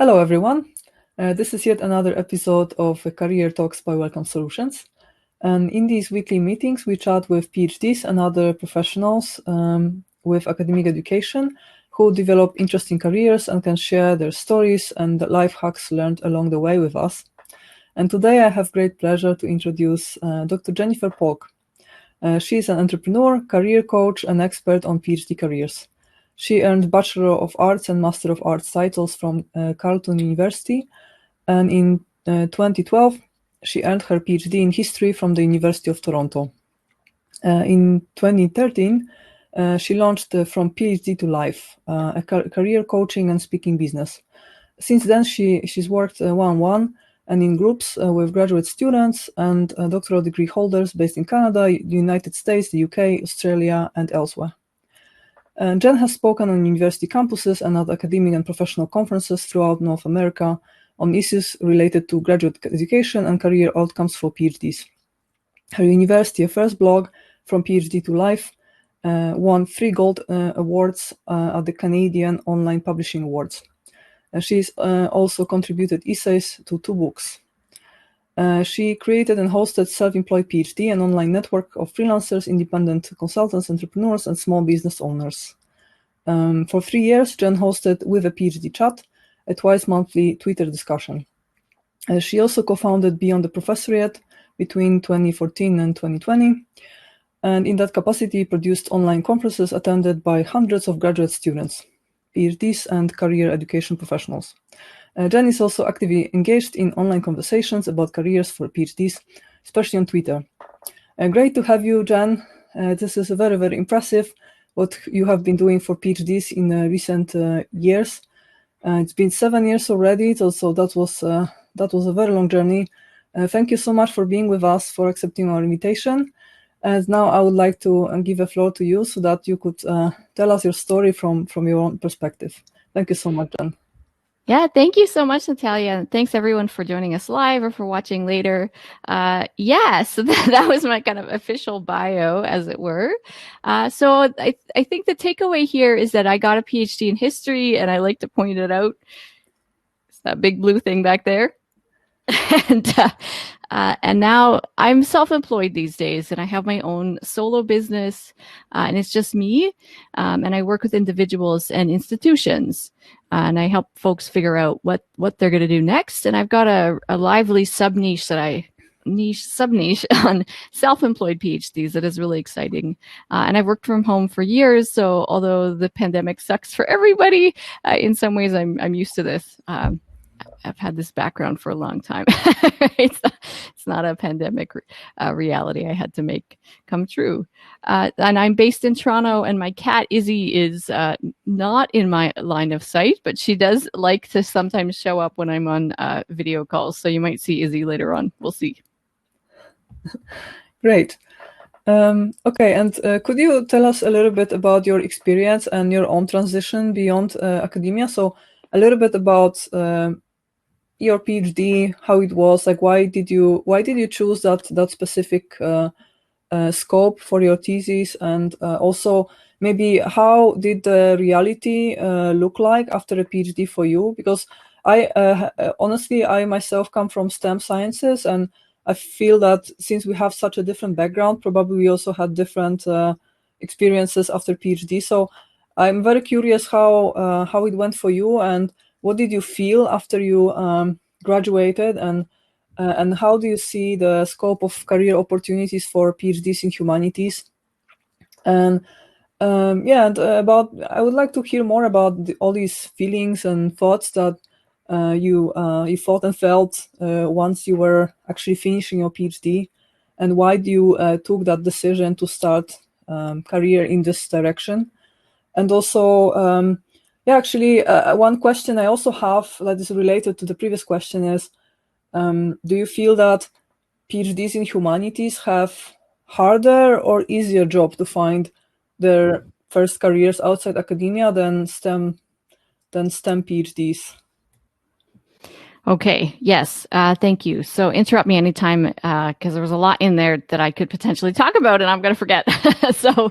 Hello, everyone. This is yet another episode of Career Talks by Welcome Solutions. And in these weekly meetings, we chat with PhDs and other professionals with academic education who develop interesting careers and can share their stories and life hacks learned along the way with us. And today I have great pleasure to introduce Dr. Jennifer Polk. She is an entrepreneur, career coach, and expert on PhD careers. She earned Bachelor of Arts and Master of Arts titles from Carleton University, and in 2012, she earned her PhD in history from the University of Toronto. In 2013, she launched From PhD to Life, a career coaching and speaking business. Since then, she's worked one-on-one and in groups with graduate students and doctoral degree holders based in Canada, the United States, the UK, Australia, and elsewhere. Jen has spoken on university campuses and at academic and professional conferences throughout North America on issues related to graduate education and career outcomes for PhDs. Her university affairs blog, From PhD to Life, won 3 gold awards at the Canadian Online Publishing Awards. She's also contributed essays to 2 books. She created and hosted Self-Employed PhD, an online network of freelancers, independent consultants, entrepreneurs, and small business owners. For 3 years, Jen hosted With a PhD Chat, a twice-monthly Twitter discussion. She also co-founded Beyond the Professorate between 2014 and 2020, and in that capacity produced online conferences attended by hundreds of graduate students, PhDs, and career education professionals. Jen is also actively engaged in online conversations about careers for PhDs, especially on Twitter. Great to have you, Jen. This is very, very impressive what you have been doing for PhDs in recent years. It's been 7 years already, so that was a very long journey. Thank you so much for being with us, for accepting our invitation. And now I would like to give the floor to you so that you could tell us your story from your own perspective. Thank you so much, Jen. Yeah, thank you so much, Natalia. And thanks everyone for joining us live or for watching later. So that was my kind of official bio, as it were. So I think the takeaway here is that I got a PhD in history, and I like to point it out. It's that big blue thing back there. And now I'm self-employed these days, and I have my own solo business, and it's just me. And I work with individuals and institutions, and I help folks figure out what they're going to do next. And I've got a lively sub-niche on self-employed PhDs that is really exciting. And I've worked from home for years, so although the pandemic sucks for everybody, in some ways I'm used to this. I've had this background for a long time. It's not a pandemic reality I had to make come true. And I'm based in Toronto, and my cat Izzy is not in my line of sight, but she does like to sometimes show up when I'm on video calls. So you might see Izzy later on. We'll see. Great. Okay, and could you tell us a little bit about your experience and your own transition beyond academia? So a little bit about your PhD, how it was, like why did you choose that specific scope for your thesis, and also maybe how did the reality look like after a PhD for you? Because honestly, I myself come from STEM sciences, and I feel that since we have such a different background, probably we also had different experiences after PhD. So I'm very curious how it went for you, and what did you feel after you graduated, and how do you see the scope of career opportunities for PhDs in humanities? And I would like to hear more about all these feelings and thoughts that you thought and felt once you were actually finishing your PhD, and why you took that decision to start career in this direction. And also, one question I also have that is related to the previous question is, do you feel that PhDs in humanities have harder or easier job to find their first careers outside academia than STEM PhDs? Okay. Yes. Thank you. So interrupt me anytime, because there was a lot in there that I could potentially talk about and I'm going to forget. So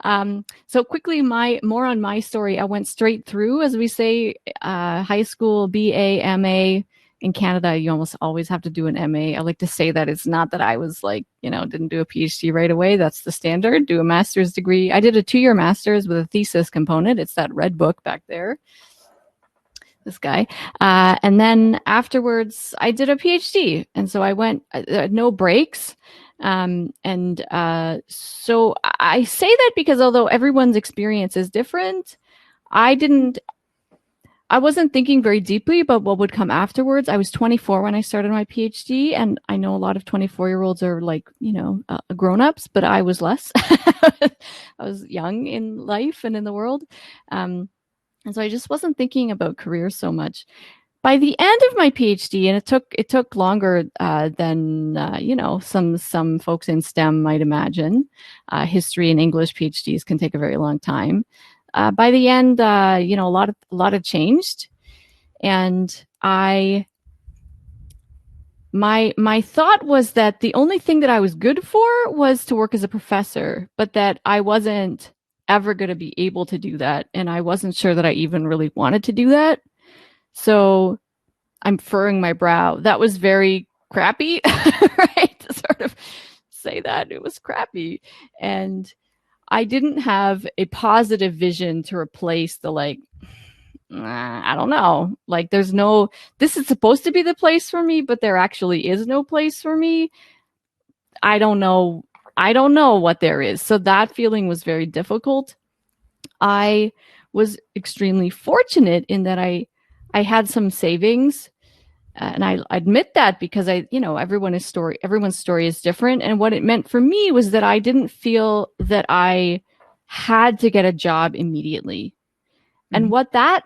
So quickly, more on my story. I went straight through, as we say, high school, BA, MA. In Canada, you almost always have to do an MA. I like to say that it's not that I was like, didn't do a PhD right away. That's the standard. Do a master's degree. I did a 2-year master's with a thesis component. It's that red book back there. This guy. And then afterwards, I did a PhD. And so I went, no breaks. So I say that because although everyone's experience is different, I wasn't thinking very deeply about what would come afterwards. I was 24 when I started my PhD, and I know a lot of 24-year-olds are like, grown-ups, but I was less. I was young in life and in the world. And so I just wasn't thinking about careers so much. By the end of my PhD, and it took longer than some folks in STEM might imagine. History and English PhDs can take a very long time. By the end, a lot had changed, and my thought was that the only thing that I was good for was to work as a professor, but that I wasn't ever going to be able to do that, and I wasn't sure that I even really wanted to do that. So I'm furrowing my brow. That was very crappy, right? To sort of say that it was crappy, and I didn't have a positive vision to replace the I don't know. Like this is supposed to be the place for me, but there actually is no place for me. I don't know what there is. So that feeling was very difficult. I was extremely fortunate in that I had some savings. And I admit that because everyone's story is different. And what it meant for me was that I didn't feel that I had to get a job immediately. Mm-hmm. And what that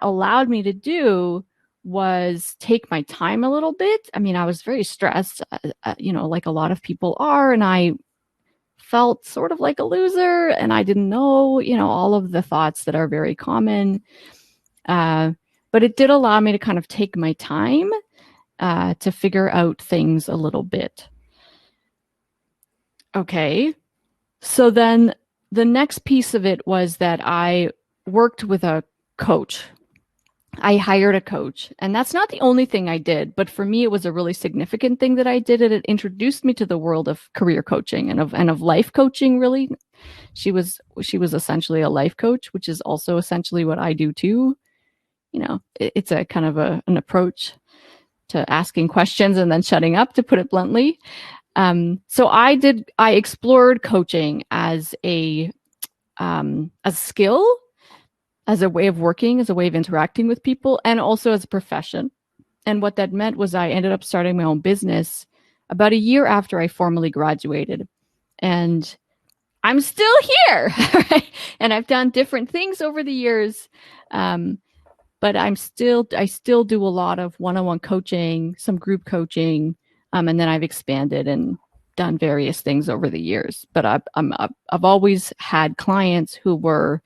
allowed me to do was take my time a little bit. I mean, I was very stressed, like a lot of people are, and I felt sort of like a loser, and I didn't know, all of the thoughts that are very common. But it did allow me to kind of take my time to figure out things a little bit. Okay. So then the next piece of it was that I worked with a coach. I hired a coach, and that's not the only thing I did, but for me, it was a really significant thing that I did. And it introduced me to the world of career coaching and of life coaching. Really, she was essentially a life coach, which is also essentially what I do too. It's a kind of an approach to asking questions and then shutting up, to put it bluntly. So I explored coaching as a skill, as a way of working, as a way of interacting with people, and also as a profession. And what that meant was I ended up starting my own business about a year after I formally graduated. And I'm still here, right? And I've done different things over the years. But I still do a lot of one-on-one coaching, some group coaching, and then I've expanded and done various things over the years. But I've always had clients who were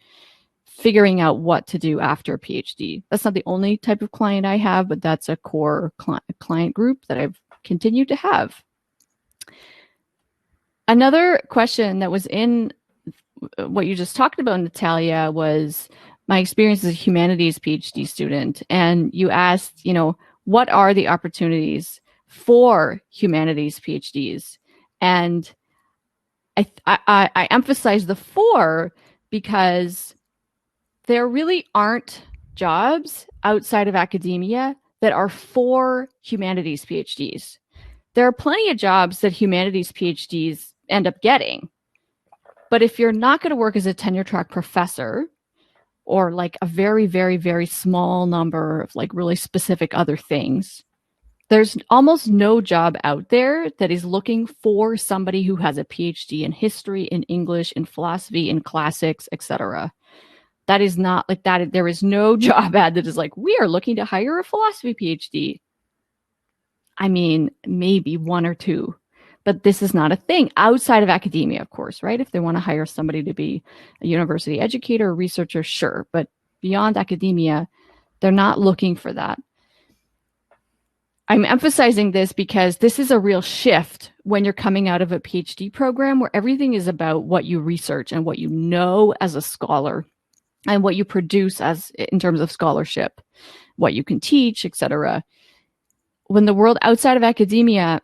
figuring out what to do after a PhD. That's not the only type of client I have, but that's a core client group that I've continued to have. Another question that was in what you just talked about, Natalia, was my experience as a humanities PhD student. And you asked, what are the opportunities for humanities PhDs? And I emphasize the for because there really aren't jobs outside of academia that are for humanities PhDs. There are plenty of jobs that humanities PhDs end up getting. But if you're not going to work as a tenure track professor, or like a very, very, very small number of like really specific other things, there's almost no job out there that is looking for somebody who has a PhD in history, in English, in philosophy, in classics, etc. That is not like that. There is no job ad that is like, we are looking to hire a philosophy PhD. I mean, maybe one or two, but this is not a thing outside of academia, of course, right? If they want to hire somebody to be a university educator or researcher, sure. But beyond academia, they're not looking for that. I'm emphasizing this because this is a real shift when you're coming out of a PhD program where everything is about what you research and what you know as a scholar and what you produce as in terms of scholarship, what you can teach, etc. When the world outside of academia,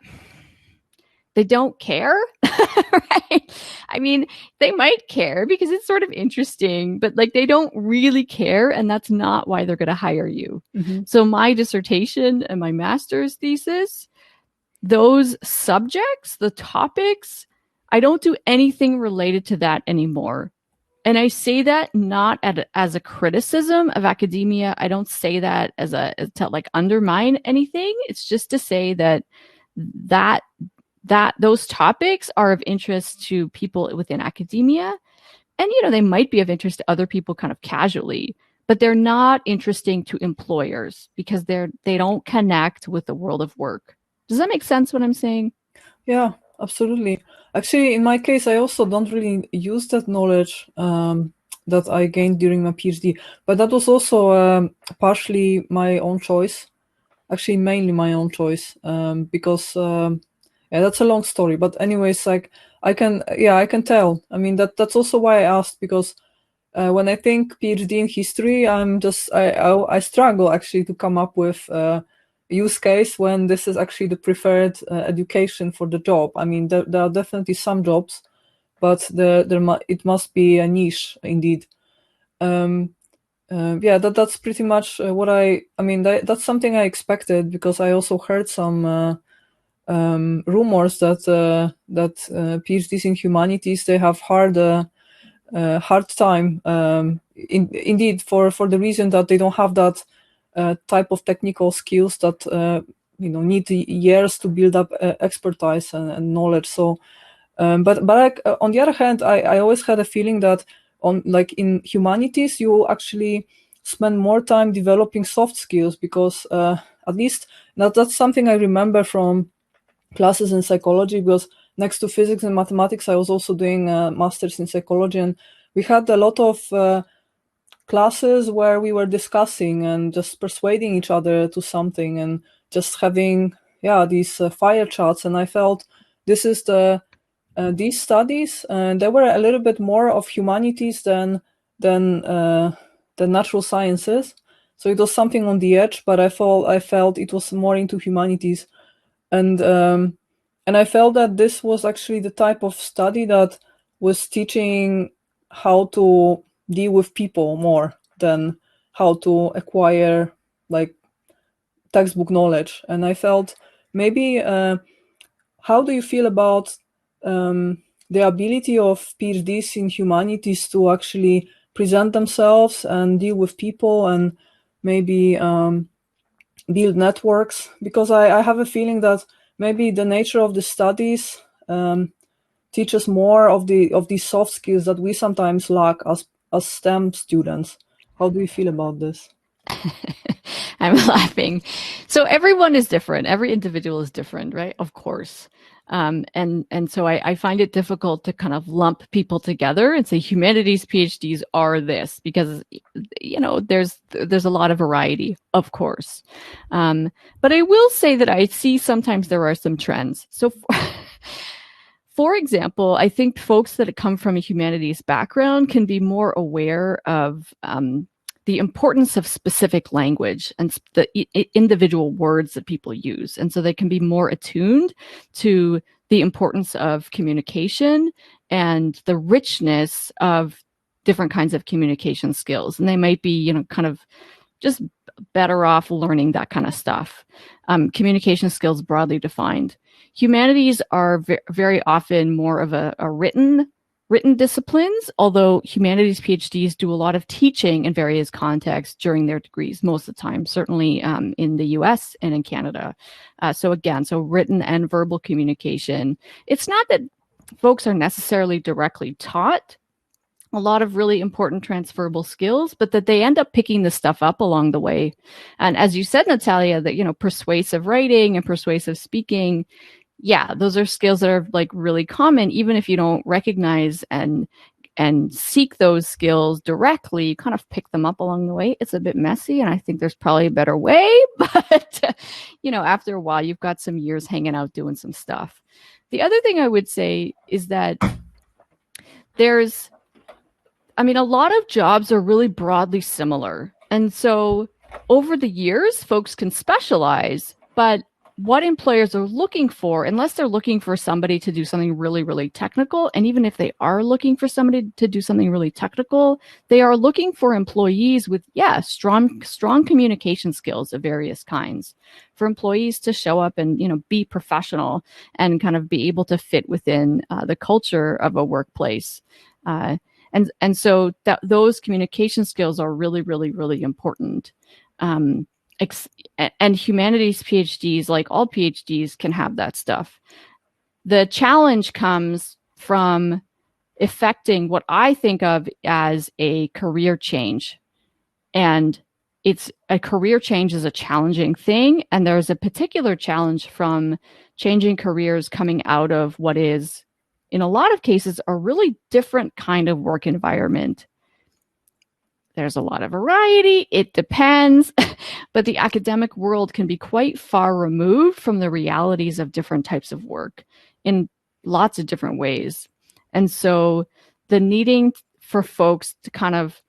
they don't care, right? I mean, they might care because it's sort of interesting, but like they don't really care, and that's not why they're going to hire you. Mm-hmm. So my dissertation and my master's thesis, those subjects, the topics, I don't do anything related to that anymore. And I say that not as a criticism of academia. I don't say that to like undermine anything. It's just to say that those topics are of interest to people within academia. And, they might be of interest to other people kind of casually, but they're not interesting to employers because they don't connect with the world of work. Does that make sense what I'm saying? Yeah, absolutely. Actually, in my case, I also don't really use that knowledge that I gained during my PhD, but that was also partially my own choice. Actually, mainly my own choice, because yeah, that's a long story. But anyways, like I can tell. I mean, that's also why I asked, because when I think PhD in history, I struggle actually to come up with use case when this is actually the preferred education for the job. I mean, there are definitely some jobs, but it must be a niche indeed. Yeah, that's pretty much what I mean. That's something I expected, because I also heard some rumors that PhDs in humanities, they have hard time. Indeed, for the reason that they don't have that type of technical skills that need years to build up expertise and knowledge. So, but like, on the other hand, I always had a feeling that in humanities you actually spend more time developing soft skills, because at least that's something I remember from classes in psychology, because next to physics and mathematics, I was also doing a master's in psychology, and we had a lot of classes where we were discussing and just persuading each other to something, and just having these fire chats. And I felt this is these studies, and they were a little bit more of humanities than the natural sciences. So it was something on the edge, but I felt it was more into humanities. And I felt that this was actually the type of study that was teaching how to deal with people more than how to acquire like textbook knowledge. And I felt maybe how do you feel about the ability of PhDs in humanities to actually present themselves and deal with people, and maybe build networks? Because I have a feeling that maybe the nature of the studies teaches more of these soft skills that we sometimes lack as STEM students. How do you feel about this? I'm laughing. So everyone is different. Every individual is different, right? Of course. And so I find it difficult to kind of lump people together and say humanities PhDs are this, because there's a lot of variety, of course. But I will say that I see sometimes there are some trends. So for example, I think folks that come from a humanities background can be more aware of the importance of specific language and the individual words that people use. And so they can be more attuned to the importance of communication and the richness of different kinds of communication skills. And they might be, kind of just better off learning that kind of stuff. Communication skills broadly defined. Humanities are very often more of a written disciplines, although humanities PhDs do a lot of teaching in various contexts during their degrees, most of the time, certainly in the US and in Canada. So written and verbal communication. It's not that folks are necessarily directly taught a lot of really important transferable skills, but that they end up picking this stuff up along the way. And as you said, Natalia, that, persuasive writing and persuasive speaking, yeah, those are skills that are like really common, even if you don't recognize and and seek those skills directly, you kind of pick them up along the way. It's a bit messy, and I think there's probably a better way, but after a while, you've got some years hanging out doing some stuff. The other thing I would say is that a lot of jobs are really broadly similar. And so over the years, folks can specialize, but what employers are looking for, unless they're looking for somebody to do something really, really technical, and even if they are looking for somebody to do something really technical, they are looking for employees with, strong communication skills of various kinds, for employees to show up and, be professional and kind of be able to fit within the culture of a workplace. And so those communication skills are really, really, really important. And humanities PhDs, like all PhDs, can have that stuff. The challenge comes from effecting what I think of as a career change. And a career change is a challenging thing. And there's a particular challenge from changing careers coming out of what is, in a lot of cases, a really different kind of work environment. There's a lot of variety. It depends. But the academic world can be quite far removed from the realities of different types of work in lots of different ways. And so the needing for folks to kind of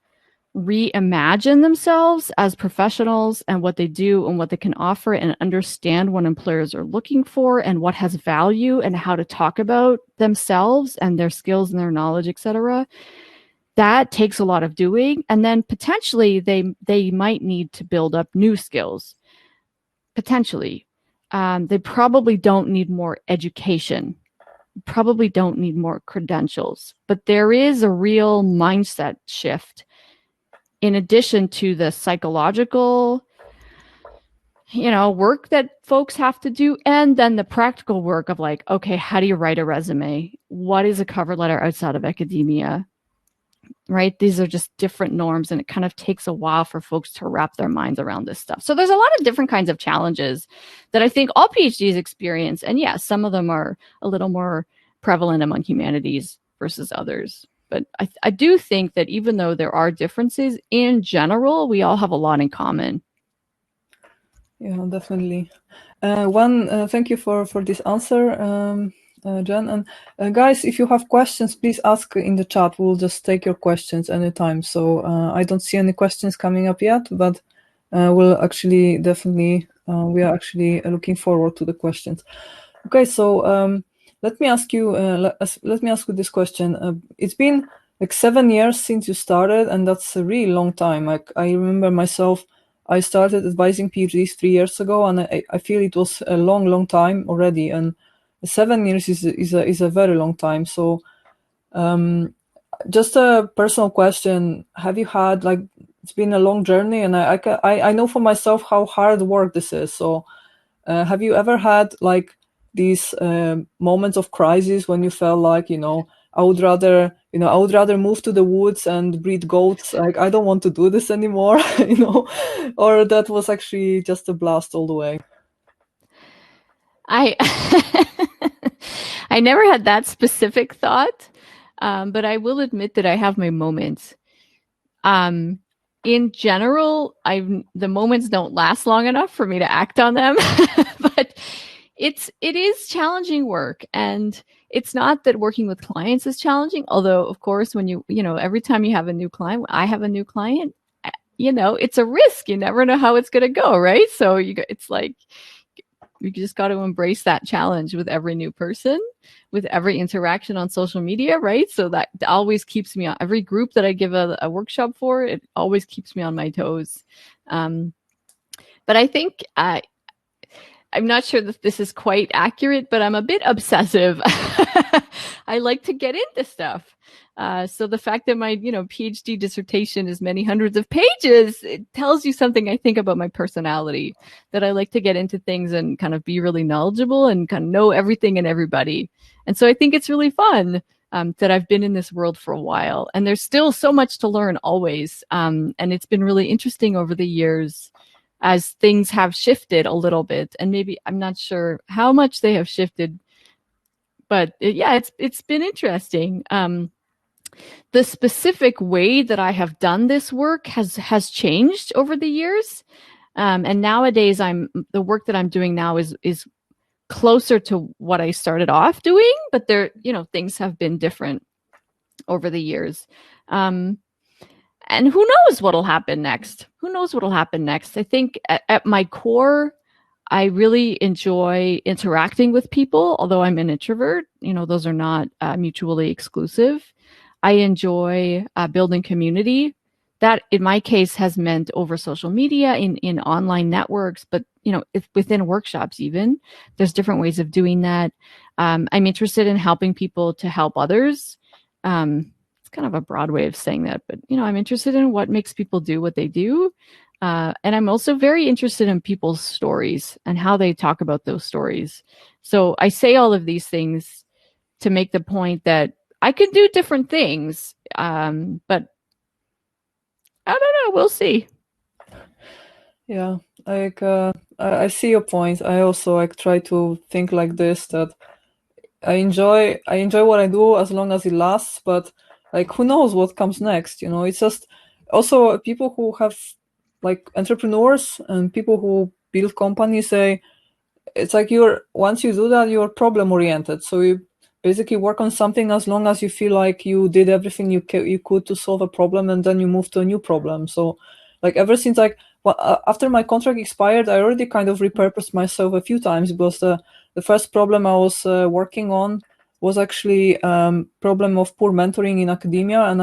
reimagine themselves as professionals and what they do and what they can offer, and understand what employers are looking for and what has value and how to talk about themselves and their skills and their knowledge, etc., that takes a lot of doing. And then potentially they might need to build up new skills. Potentially. They probably don't need more education, probably don't need more credentials, but there is a real mindset shift in addition to the psychological, work that folks have to do, and then the practical work of like, okay, how do you write a resume? What is a cover letter outside of academia? Right? These are just different norms, and it kind of takes a while for folks to wrap their minds around this stuff. So there's a lot of different kinds of challenges that I think all PhDs experience. And yeah, some of them are a little more prevalent among humanities versus others. But I do think that even though there are differences, in general, we all have a lot in common. Yeah, definitely. Thank you for this answer, Jen. And guys, if you have questions, please ask in the chat. We'll just take your questions anytime. So I don't see any questions coming up yet, but we'll actually definitely, we are actually looking forward to the questions. Okay, so let me ask you this question. It's been like 7 years since you started, and that's a really long time. Like I remember myself, I started advising PhDs 3 years ago, and I feel it was a long time already. And 7 years is a very long time. So, just a personal question: have you had, like, it's been a long journey, and I know for myself how hard work this is. So, have you ever had like these moments of crisis when you felt like, I would rather move to the woods and breed goats. Like, I don't want to do this anymore, or that was actually just a blast all the way? I never had that specific thought, but I will admit that I have my moments. In general, the moments don't last long enough for me to act on them, but it is challenging work. And it's not that working with clients is challenging, although of course, when every time you have a new client, I have a new client, it's a risk. You never know how it's going to go, right? So it's like, you just got to embrace that challenge with every new person, with every interaction on social media, right? So that always keeps me on every group that I give a workshop for. It always keeps me on my toes. But I think I'm not sure that this is quite accurate, but I'm a bit obsessive. I like to get into stuff. So the fact that my, PhD dissertation is many hundreds of pages, it tells you something, I think, about my personality, that I like to get into things and kind of be really knowledgeable and kind of know everything and everybody. And so I think it's really fun that I've been in this world for a while, and there's still so much to learn always. And it's been really interesting over the years as things have shifted a little bit, and maybe I'm not sure how much they have shifted, but it's been interesting. The specific way that I have done this work has changed over the years. And nowadays the work that I'm doing now is closer to what I started off doing, but things have been different over the years. And who knows what'll happen next? I think at my core, I really enjoy interacting with people, although I'm an introvert. Those are not mutually exclusive. I enjoy building community. That, in my case, has meant over social media, in online networks, but within workshops even. There's different ways of doing that. I'm interested in helping people to help others. It's kind of a broad way of saying that, but I'm interested in what makes people do what they do. And I'm also very interested in people's stories and how they talk about those stories. So I say all of these things to make the point that I can do different things, but I don't know. We'll see. Yeah, I see your point. I also try to think like this, that I enjoy what I do as long as it lasts, but who knows what comes next? It's just also people who have entrepreneurs and people who build companies say it's once you do that, you're problem oriented. So you basically work on something as long as you feel like you did everything you could to solve a problem, and then you move to a new problem. So ever since after my contract expired, I already kind of repurposed myself a few times, because the first problem I was working on was actually problem of poor mentoring in academia, and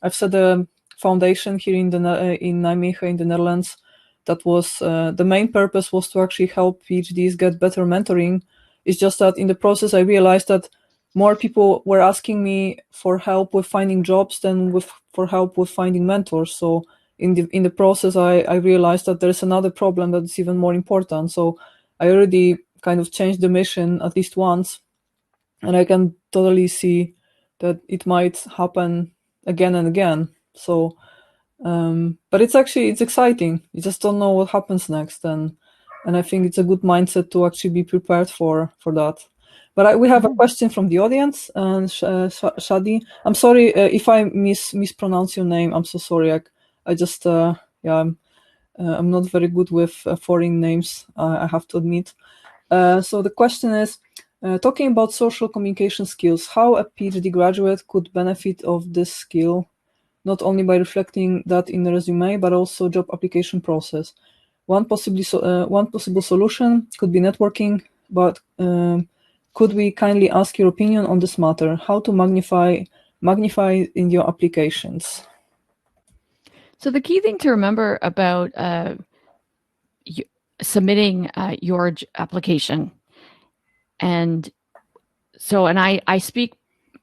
I've set a foundation here in Nijmegen in the Netherlands. That was the main purpose was to actually help PhDs get better mentoring. It's just that in the process, I realized that more people were asking me for help with finding jobs than for help with finding mentors. So in the process, I realized that there's another problem that's even more important. So I already kind of changed the mission at least once, and I can totally see that it might happen again and again. So, but it's exciting. You just don't know what happens next, and I think it's a good mindset to actually be prepared for that. But we have a question from the audience, and Shadi. I'm sorry if I mispronounce your name. I'm so sorry. I just I'm not very good with foreign names. I have to admit. So the question is, talking about social communication skills, how a PhD graduate could benefit of this skill, not only by reflecting that in the resume, but also job application process. One possible solution could be networking, but could we kindly ask your opinion on this matter? How to magnify in your applications? So the key thing to remember about submitting your application, and I speak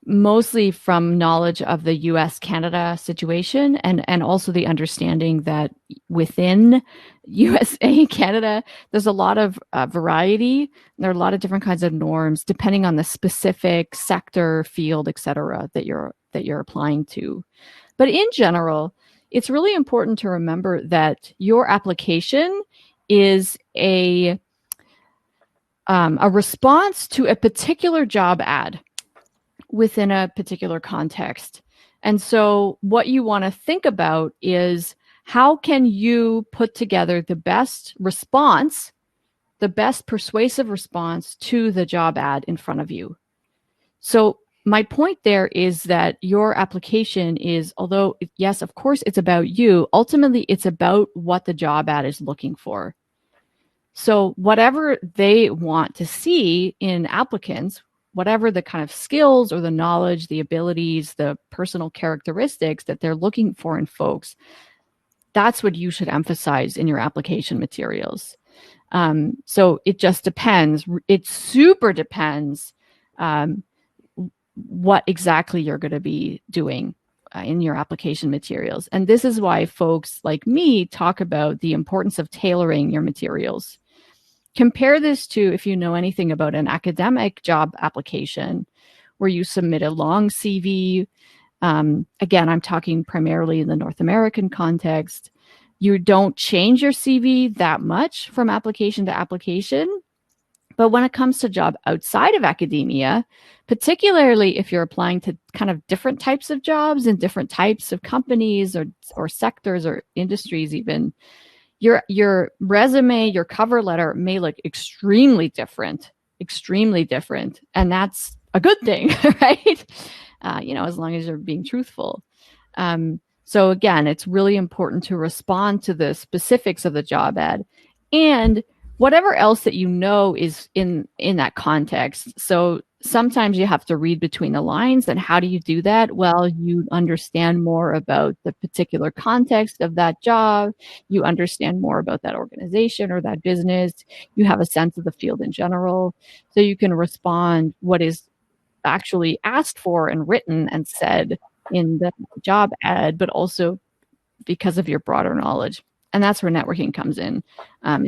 mostly from knowledge of the US-Canada situation, and also the understanding that within USA, Canada, there's a lot of variety. There are a lot of different kinds of norms depending on the specific sector, field, etc. that you're applying to. But in general, it's really important to remember that your application is a response to a particular job ad within a particular context. And so what you want to think about is, how can you put together the best response, the best persuasive response to the job ad in front of you? So my point there is that your application is, although yes, of course, it's about you, ultimately it's about what the job ad is looking for. So whatever they want to see in applicants, whatever the kind of skills or the knowledge, the abilities, the personal characteristics that they're looking for in folks, that's what you should emphasize in your application materials. So it just depends. It super depends what exactly you're going to be doing in your application materials. And this is why folks like me talk about the importance of tailoring your materials. Compare this to, if you know anything about an academic job application where you submit a long CV. Again, I'm talking primarily in the North American context. You don't change your CV that much from application to application. But when it comes to job outside of academia, particularly if you're applying to kind of different types of jobs in different types of companies or sectors or industries even, your resume, your cover letter may look extremely different. And that's a good thing, right? As long as you're being truthful. So again, it's really important to respond to the specifics of the job ad and whatever else that is in that context. So sometimes you have to read between the lines. And how do you do that? Well, you understand more about the particular context of that job. You understand more about that organization or that business. You have a sense of the field in general. So you can respond what is actually asked for and written and said in the job ad, but also because of your broader knowledge. And that's where networking comes in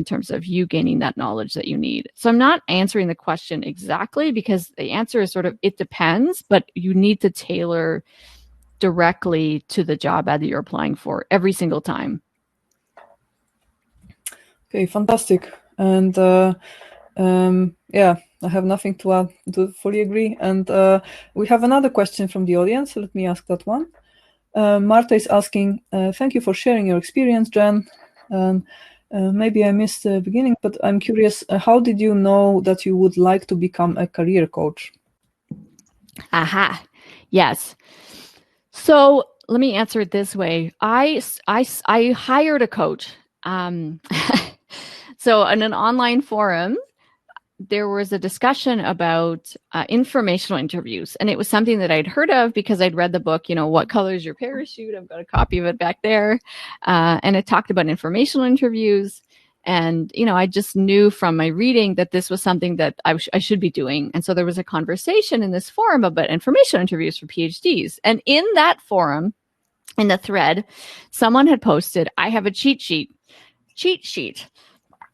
terms of you gaining that knowledge that you need. So I'm not answering the question exactly because the answer is sort of, it depends, but you need to tailor directly to the job ad that you're applying for every single time. Okay, fantastic. And I have nothing to add. To fully agree. And we have another question from the audience. So let me ask that one. Marta is asking, thank you for sharing your experience, Jen. Maybe I missed the beginning, but I'm curious, how did you know that you would like to become a career coach? Aha. Yes. So let me answer it this way. I hired a coach. So in an online forum, there was a discussion about informational interviews. And it was something that I'd heard of because I'd read the book, What Color is Your Parachute? I've got a copy of it back there. And it talked about informational interviews. And, I just knew from my reading that this was something that I should be doing. And so there was a conversation in this forum about informational interviews for PhDs. And in that forum, in the thread, someone had posted, I have a cheat sheet.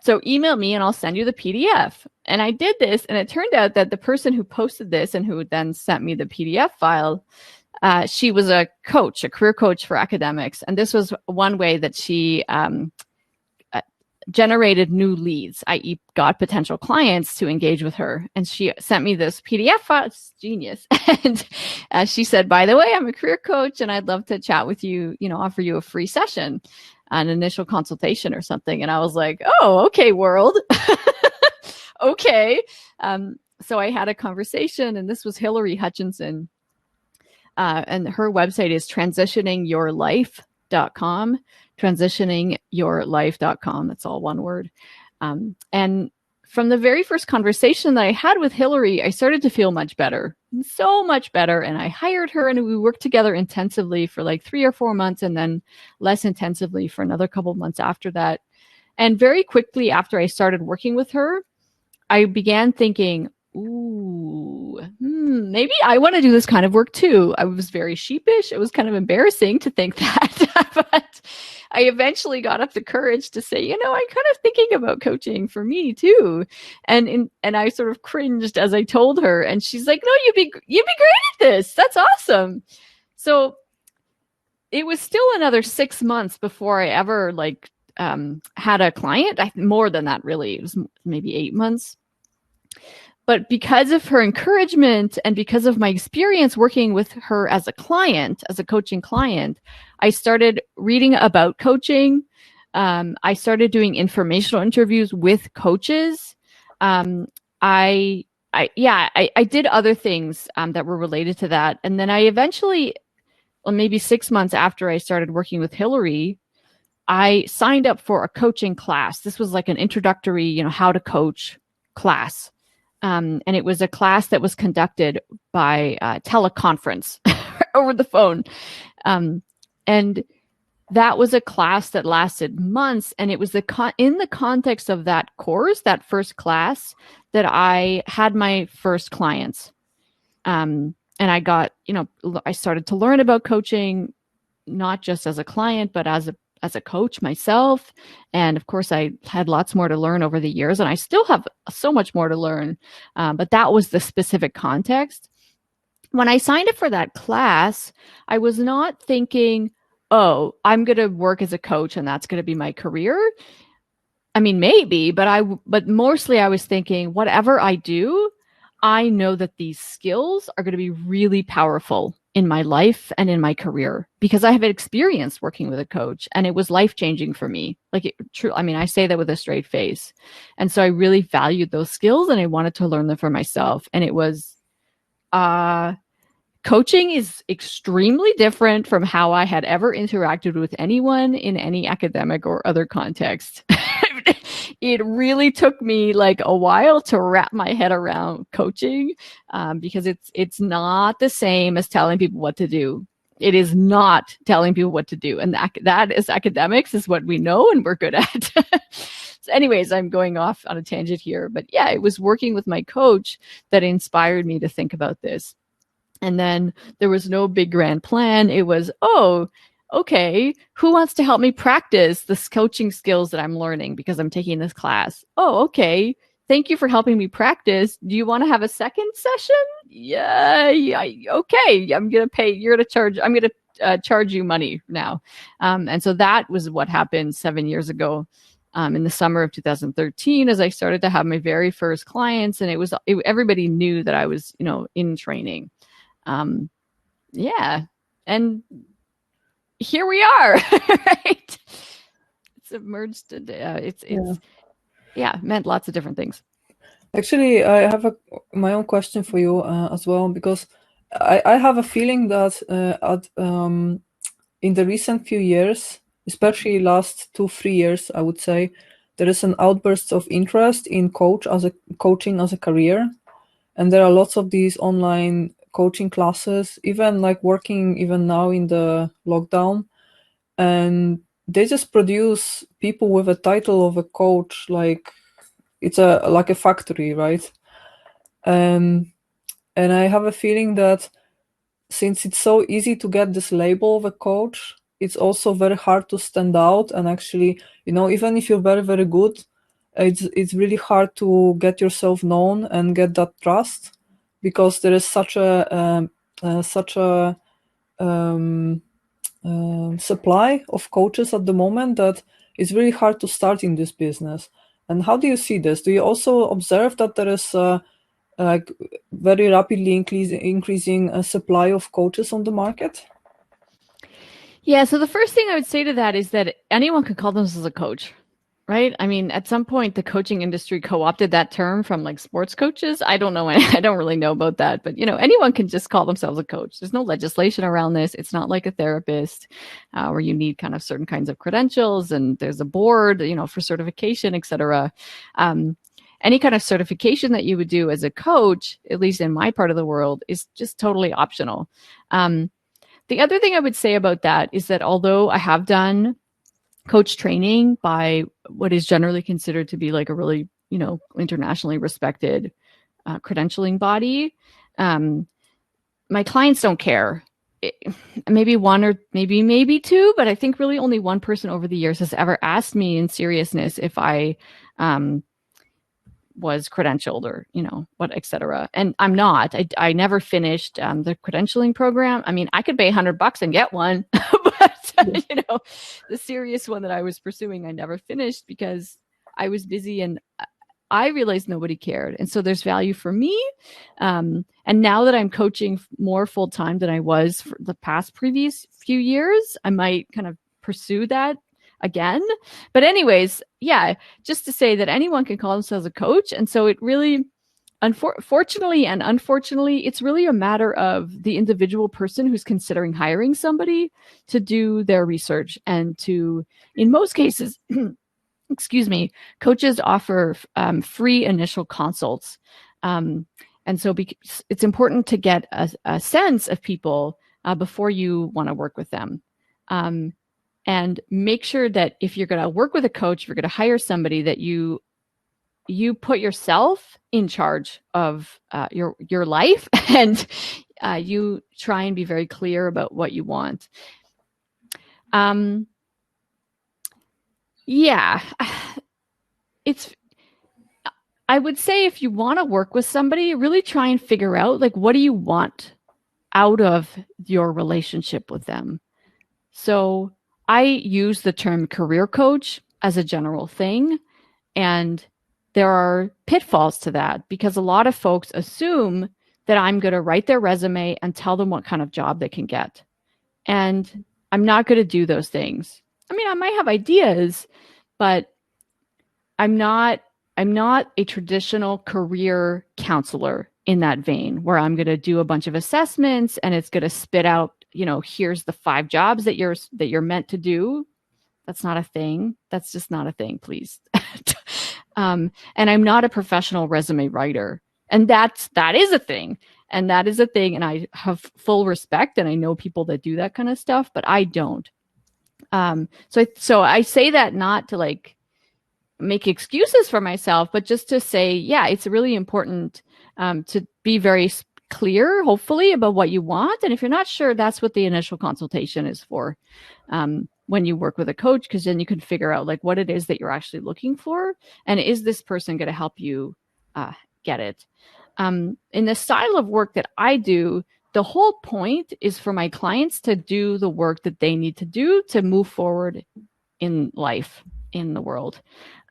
So email me and I'll send you the PDF. And I did this, and it turned out that the person who posted this and who then sent me the PDF file, she was a coach, a career coach for academics. And this was one way that she generated new leads, i.e. got potential clients to engage with her. And she sent me this PDF file. It's genius. And she said, by the way, I'm a career coach and I'd love to chat with you, offer you a free session, an initial consultation or something. And I was like, oh, okay, world. Okay. So I had a conversation, and this was Hillary Hutchinson. And her website is transitioningyourlife.com. Transitioningyourlife.com. That's all one word. And from the very first conversation that I had with Hillary, I started to feel much better, so much better. And I hired her, and we worked together intensively for like 3 or 4 months, and then less intensively for another couple of months after that. And very quickly after I started working with her, I began thinking, maybe I want to do this kind of work too. I was very sheepish. It was kind of embarrassing to think that, but I eventually got up the courage to say, I'm kind of thinking about coaching for me too. And I sort of cringed as I told her, and she's like, no, you'd be great at this. That's awesome. So it was still another 6 months before I ever had a client. More than that, really. It was maybe 8 months. But because of her encouragement and because of my experience working with her as a client, as a coaching client, I started reading about coaching. I started doing informational interviews with coaches. I did other things that were related to that. And then I eventually, maybe 6 months after I started working with Hillary, I signed up for a coaching class. This was like an introductory, how to coach class. And it was a class that was conducted by teleconference over the phone. And that was a class that lasted months. And it was in the context of that course, that first class, that I had my first clients. And I got, I started to learn about coaching, not just as a client, but as a coach myself. And of course, I had lots more to learn over the years, and I still have so much more to learn. But that was the specific context. When I signed up for that class, I was not thinking, oh, I'm going to work as a coach and that's going to be my career. I mean, maybe, but mostly I was thinking, whatever I do, I know that these skills are going to be really powerful in my life and in my career because I have experience working with a coach and it was life changing for me. True. I mean, I say that with a straight face. And so I really valued those skills and I wanted to learn them for myself. And it was, coaching is extremely different from how I had ever interacted with anyone in any academic or other context. It really took me like a while to wrap my head around coaching because it's not the same as telling people what to do. It is not telling people what to do. And that is academics is what we know and we're good at. So anyways, I'm going off on a tangent here. But yeah, it was working with my coach that inspired me to think about this. And then there was no big grand plan. It was, oh, okay, who wants to help me practice this coaching skills that I'm learning because I'm taking this class? Oh, okay. Thank you for helping me practice. Do you want to have a second session? Yeah, okay. I'm going to pay. You're going to charge. I'm going to charge you money now. And so that was what happened 7 years ago. In the summer of 2013, as I started to have my very first clients, and everybody knew that I was, in training. Yeah. And here we are, right? It's emerged. Meant lots of different things. Actually, I have my own question for you as well, because I have a feeling that in the recent few years, especially last 2-3 years, I would say, there is an outburst of interest in coaching as a career. And there are lots of these online coaching classes, even like working even now in the lockdown. And they just produce people with a title of a coach, like it's like a factory, right? And I have a feeling that since it's so easy to get this label of a coach, it's also very hard to stand out. And actually, even if you're very, very good, it's really hard to get yourself known and get that trust, because there is such a supply of coaches at the moment that it's really hard to start in this business. And how do you see this? Do you also observe that there is like very rapidly increasing supply of coaches on the market? Yeah. So the first thing I would say to that is that anyone could call themselves a coach, right? I mean, at some point, the coaching industry co-opted that term from like sports coaches. I don't know. I don't really know about that, but anyone can just call themselves a coach. There's no legislation around this. It's not like a therapist where you need kind of certain kinds of credentials and there's a board, for certification, et cetera. Any kind of certification that you would do as a coach, at least in my part of the world, is just totally optional. The other thing I would say about that is that although I have done coach training by what is generally considered to be like a really, internationally respected credentialing body, my clients don't care. Maybe one or maybe two, but I think really only one person over the years has ever asked me in seriousness if I was credentialed or, what, et cetera. And I'm not. I never finished the credentialing program. I mean, I could pay $100 and get one, but, the serious one that I was pursuing, I never finished because I was busy and I realized nobody cared. And so there's value for me. And now that I'm coaching more full time than I was for the previous few years, I might kind of pursue that again. But anyways, yeah, just to say that anyone can call themselves a coach. And so it really, fortunately and unfortunately, it's really a matter of the individual person who's considering hiring somebody to do their research and to, in most cases, excuse me, coaches offer free initial consults. And so it's important to get a sense of people before you want to work with them. And make sure that if you're going to work with a coach, if you're going to hire somebody, that you put yourself in charge of your life and you try and be very clear about what you want. Yeah, I would say if you want to work with somebody, really try and figure out like, what do you want out of your relationship with them? So I use the term career coach as a general thing. And there are pitfalls to that because a lot of folks assume that I'm going to write their resume and tell them what kind of job they can get. And I'm not going to do those things. I mean, I might have ideas, but I'm not a traditional career counselor in that vein where I'm going to do a bunch of assessments and it's going to spit out, here's the 5 jobs that you're meant to do. That's not a thing. That's just not a thing, please. And I'm not a professional resume writer. And that is a thing. And that is a thing. And I have full respect. And I know people that do that kind of stuff, but I don't. So I say that not to like make excuses for myself, but just to say, yeah, it's really important to be very clear, hopefully, about what you want. And if you're not sure, that's what the initial consultation is for. When you work with a coach, because then you can figure out like what it is that you're actually looking for. And is this person going to help you get it? In the style of work that I do, the whole point is for my clients to do the work that they need to do to move forward in life, in the world.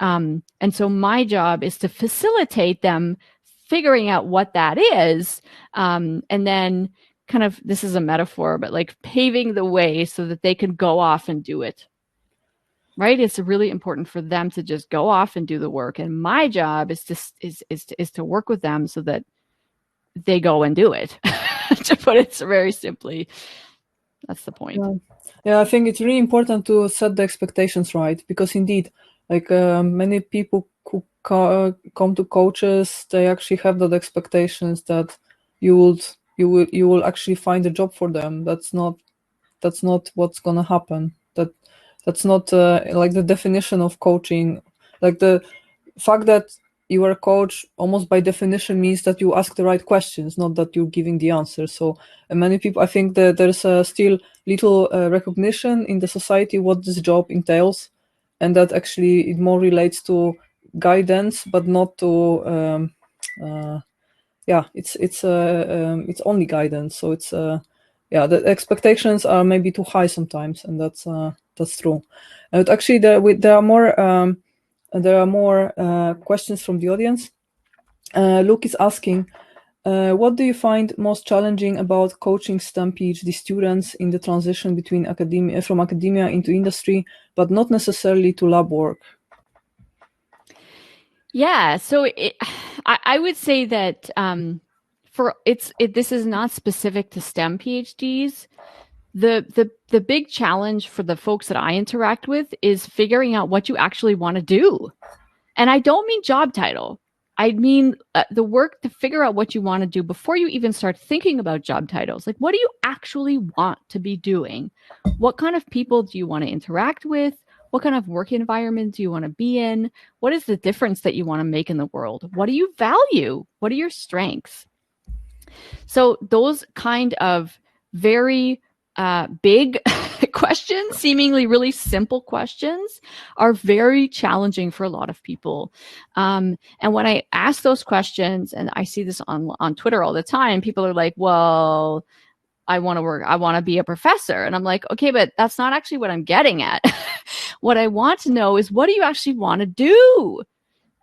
And so my job is to facilitate them figuring out what that is. And then kind of, this is a metaphor, but like paving the way so that they can go off and do it. Right? It's really important for them to just go off and do the work. And my job is to work with them so that they go and do it. To put it very simply, that's the point. Yeah, I think it's really important to set the expectations right, because indeed, like many people who come to coaches, they actually have that expectations that you will actually find a job for them. That's not what's gonna happen. That's not like the definition of coaching. Like the fact that you are a coach almost by definition means that you ask the right questions, not that you're giving the answer. So many people, I think that there's still little recognition in the society what this job entails, and that actually it more relates to guidance, but not to it's only guidance. So it's the expectations are maybe too high sometimes, and that's true. And actually, there are more questions from the audience. Luke is asking, what do you find most challenging about coaching STEM PhD students in the transition between from academia into industry, but not necessarily to lab work? Yeah, so I would say that this is not specific to STEM PhDs. The big challenge for the folks that I interact with is figuring out what you actually want to do. And I don't mean job title. I mean the work to figure out what you want to do before you even start thinking about job titles. Like, what do you actually want to be doing? What kind of people do you want to interact with? What kind of work environment do you want to be in? What is the difference that you want to make in the world? What do you value? What are your strengths? So those kind of very big questions, seemingly really simple questions, are very challenging for a lot of people. And when I ask those questions, and I see this on Twitter all the time, people are like, well, I want to be a professor. And I'm like, okay, but that's not actually what I'm getting at. What I want to know is, what do you actually want to do?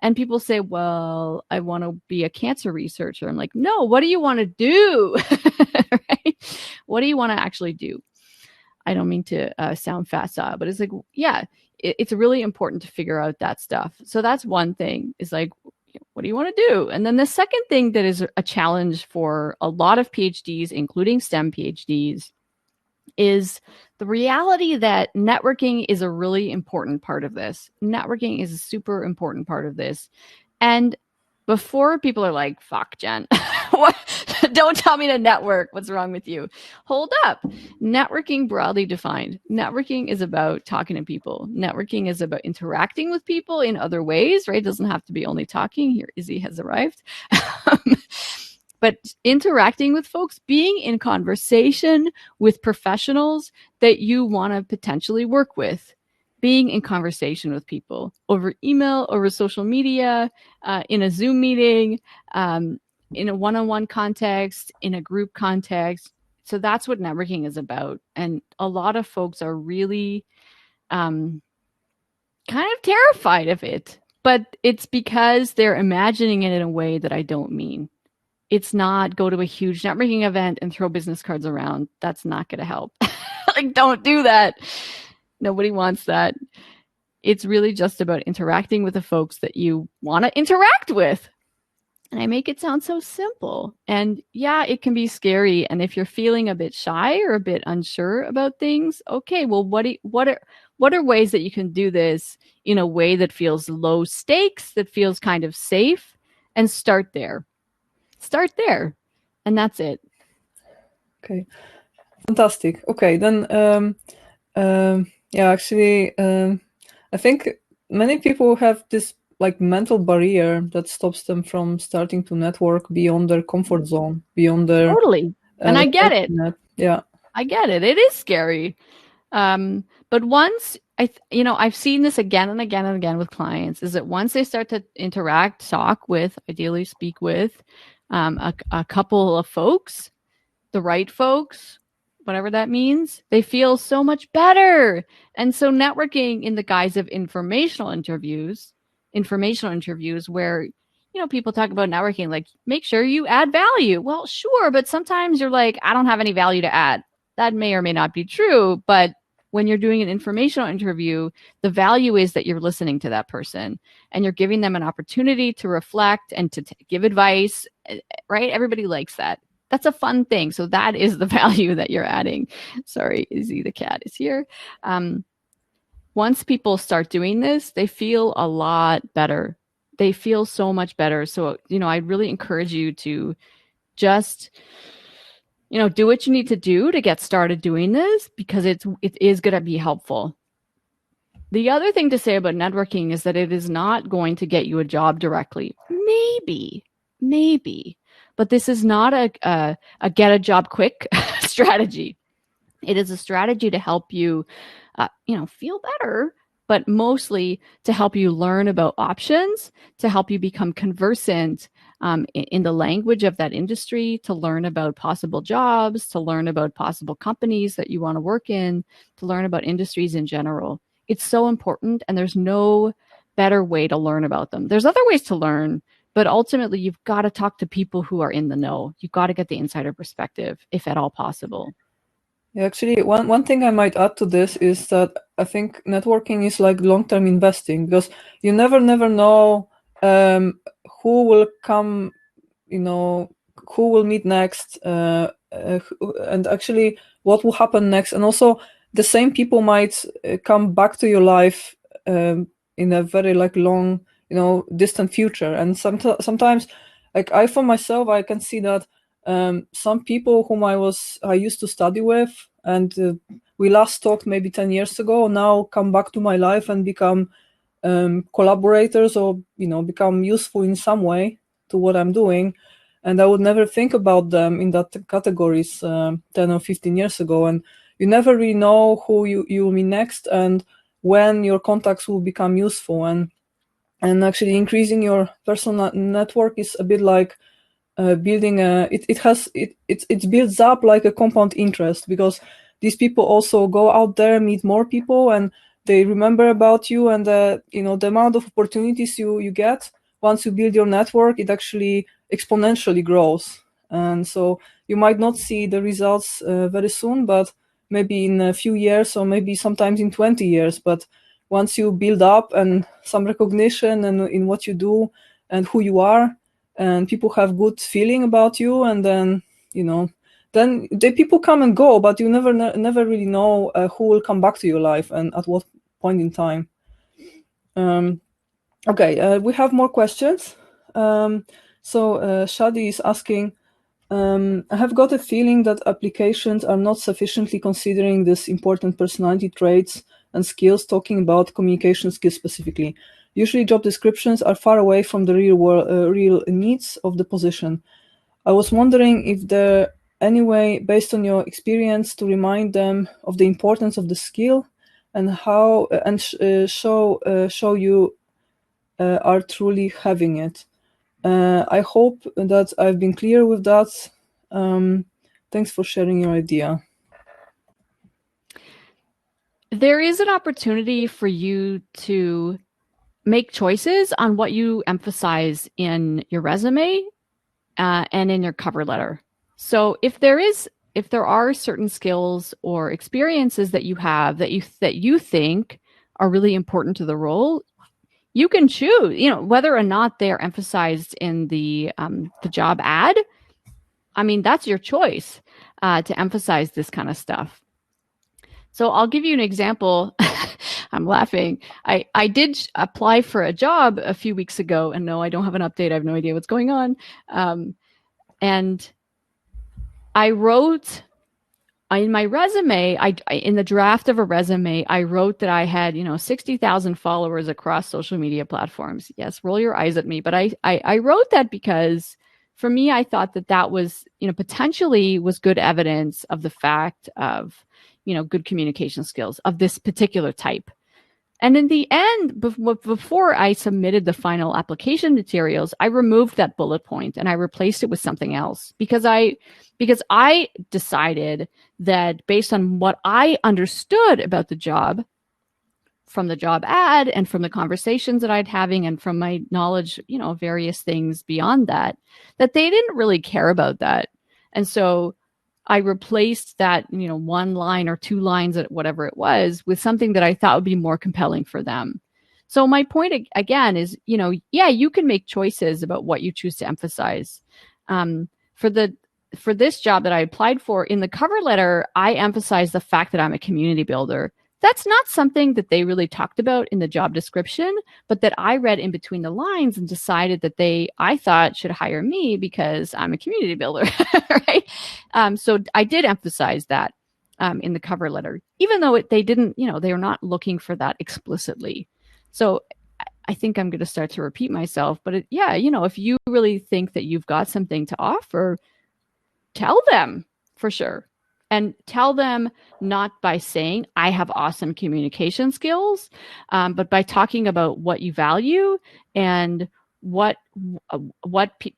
And people say, well, I want to be a cancer researcher. I'm like, no, what do you want to do? Right? What do you want to actually do? I don't mean to sound facile, but it's like, yeah, it's really important to figure out that stuff. So that's one thing, is like, what do you want to do? And then the second thing that is a challenge for a lot of PhDs, including STEM PhDs, is the reality that networking is a really important part of this. Networking is a super important part of this. And before people are like, fuck, Jen, what? Don't tell me to network. What's wrong with you? Hold up. Networking, broadly defined, networking is about talking to people. Networking is about interacting with people in other ways, right? It doesn't have to be only talking. Here, Izzy has arrived. But interacting with folks, being in conversation with professionals that you want to potentially work with, being in conversation with people over email, over social media, in a Zoom meeting, in a one-on-one context, in a group context. So that's what networking is about. And a lot of folks are really kind of terrified of it. But it's because they're imagining it in a way that I don't mean. It's not go to a huge networking event and throw business cards around. That's not going to help. Like, don't do that. Nobody wants that. It's really just about interacting with the folks that you want to interact with. And I make it sound so simple. And yeah, it can be scary. And if you're feeling a bit shy or a bit unsure about things, okay, well, what are ways that you can do this in a way that feels low stakes, that feels kind of safe, and start there. Start there. And that's it. Okay. Fantastic. Okay, then yeah, actually, I think many people have this like mental barrier that stops them from starting to network beyond their comfort zone, beyond their Totally. And I get safety it. net. Yeah. I get it. It is scary. But once I've seen this again and again and again with clients, is that once they start to interact, talk with, ideally speak with a couple of folks, the right folks, whatever that means, they feel so much better. And so networking in the guise of informational interviews where, people talk about networking, like make sure you add value. Well, sure. But sometimes you're like, I don't have any value to add. That may or may not be true. But when you're doing an informational interview, the value is that you're listening to that person and you're giving them an opportunity to reflect and to give advice, right? Everybody likes that. That's a fun thing. So that is the value that you're adding. Sorry, Izzy the cat is here. Once people start doing this, they feel a lot better. They feel so much better. So, I really encourage you to just, do what you need to do to get started doing this, because it is going to be helpful. The other thing to say about networking is that it is not going to get you a job directly. Maybe, but this is not a get a job quick strategy. It is a strategy to help you, feel better, but mostly to help you learn about options, to help you become conversant in the language of that industry, to learn about possible jobs, to learn about possible companies that you want to work in, to learn about industries in general. It's so important, and there's no better way to learn about them. There's other ways to learn, but ultimately you've got to talk to people who are in the know. You've got to get the insider perspective, if at all possible. Yeah, actually, one thing I might add to this is that I think networking is like long-term investing, because you never know who will come, who will meet next, and actually what will happen next. And also the same people might come back to your life in a very like long, distant future. And sometimes, like for myself, I can see that some people whom I used to study with, and we last talked maybe 10 years ago, now come back to my life and become collaborators, or become useful in some way to what I'm doing. And I would never think about them in that categories 10 or 15 years ago. And you never really know who you will meet next, and when your contacts will become useful. And actually increasing your personal network is a bit like building it builds up like a compound interest, because these people also go out there, meet more people, and they remember about you. And the amount of opportunities you get once you build your network, it actually exponentially grows. And so you might not see the results very soon, but maybe in a few years, or maybe sometimes in 20 years. But once you build up and some recognition and in what you do and who you are, and people have good feeling about you, and then then the people come and go, but you never really know who will come back to your life and at what point in time. Okay, we have more questions. So Shadi is asking, I have got a feeling that applications are not sufficiently considering these important personality traits and skills, talking about communication skills specifically. Usually job descriptions are far away from the real needs of the position. I was wondering if there any way, based on your experience, to remind them of the importance of the skill and how show you are truly having it. I hope that I've been clear with that. Thanks for sharing your idea. There is an opportunity for you to make choices on what you emphasize in your resume and in your cover letter. So if there are certain skills or experiences that you have that you think are really important to the role, you can choose, whether or not they're emphasized in the job ad. I mean, that's your choice to emphasize this kind of stuff. So I'll give you an example. I'm laughing. I did apply for a job a few weeks ago, and no, I don't have an update. I have no idea what's going on. And I wrote in my resume, in the draft of a resume, I wrote that I had, 60,000 followers across social media platforms. Yes, roll your eyes at me. But I wrote that because for me, I thought that was, potentially was good evidence of the fact of, good communication skills of this particular type. And in the end, before I submitted the final application materials, I removed that bullet point and I replaced it with something else because I decided that based on what I understood about the job from the job ad and from the conversations that I'd having and from my knowledge, various things beyond that they didn't really care about that. And so I replaced that, one line or two lines, whatever it was, with something that I thought would be more compelling for them. So my point again is, you can make choices about what you choose to emphasize. For this job that I applied for, in the cover letter, I emphasized the fact that I'm a community builder. That's not something that they really talked about in the job description, but that I read in between the lines and decided that I thought should hire me because I'm a community builder, right? So I did emphasize that in the cover letter, even though they didn't, they were not looking for that explicitly. So I think I'm going to start to repeat myself, but if you really think that you've got something to offer, tell them for sure. And tell them not by saying, I have awesome communication skills, but by talking about what you value and what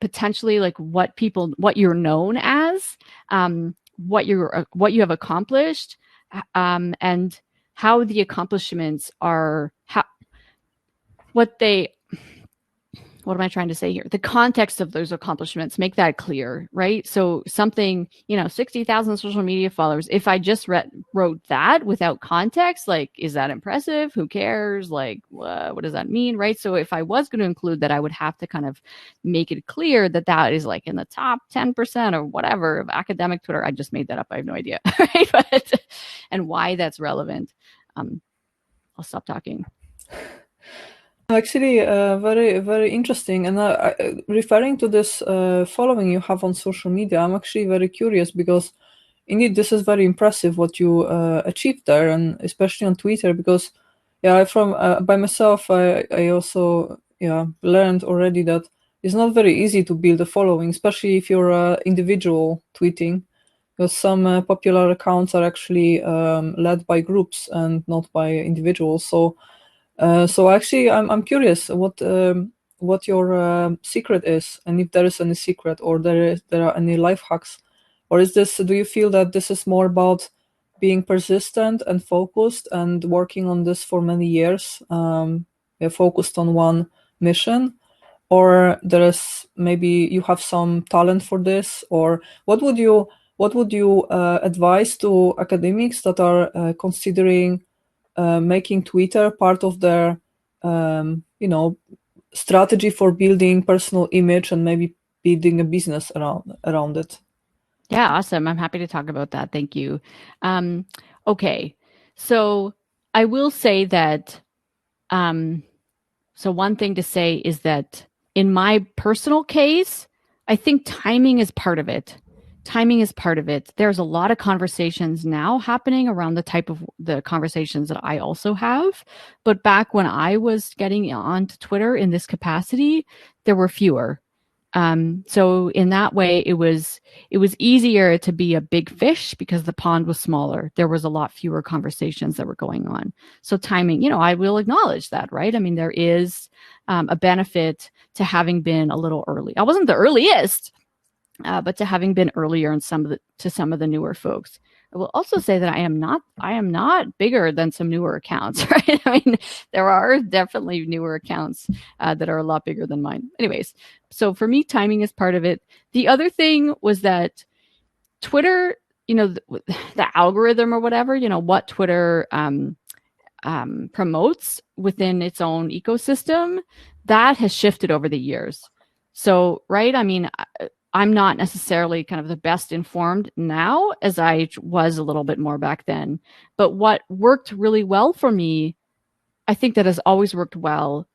potentially, like what you're known as, what you have accomplished, and how the accomplishments are, what am I trying to say here? The context of those accomplishments, make that clear, right? So something, 60,000 social media followers, if I just wrote that without context, like, is that impressive? Who cares? Like, what does that mean, right? So if I was going to include that, I would have to kind of make it clear that is like in the top 10% or whatever of academic Twitter. I just made that up. I have no idea, right? And why that's relevant. I'll stop talking. Actually, very, very interesting. And referring to this following you have on social media, I'm actually very curious because indeed this is very impressive what you achieved there, and especially on Twitter. Because by myself, I also learned already that it's not very easy to build a following, especially if you're individual tweeting, because some popular accounts are actually led by groups and not by individuals. So actually, I'm curious what your secret is, and if there is any secret, or there are any life hacks, or is this? Do you feel that this is more about being persistent and focused and working on this for many years, focused on one mission, or there is maybe you have some talent for this, or what would you advise to academics that are considering making Twitter part of their, strategy for building personal image and maybe building a business around it? Yeah, awesome. I'm happy to talk about that. Thank you. Okay, so I will say that. So one thing to say is that in my personal case, I think timing is part of it. There's a lot of conversations now happening around the type of the conversations that I also have. But back when I was getting onto Twitter in this capacity, there were fewer. So in that way, it was easier to be a big fish because the pond was smaller. There was a lot fewer conversations that were going on. So timing, I will acknowledge that, right? I mean, there is a benefit to having been a little early. I wasn't the earliest, but to having been earlier in some of the newer folks. I will also say that I am not bigger than some newer accounts, right? I mean, there are definitely newer accounts that are a lot bigger than mine. Anyways, so for me, timing is part of it. The other thing was that Twitter, the algorithm or whatever, what Twitter promotes within its own ecosystem, that has shifted over the years. So, right, I mean, I'm not necessarily kind of the best informed now as I was a little bit more back then. But what worked really well for me, I think that has always worked well.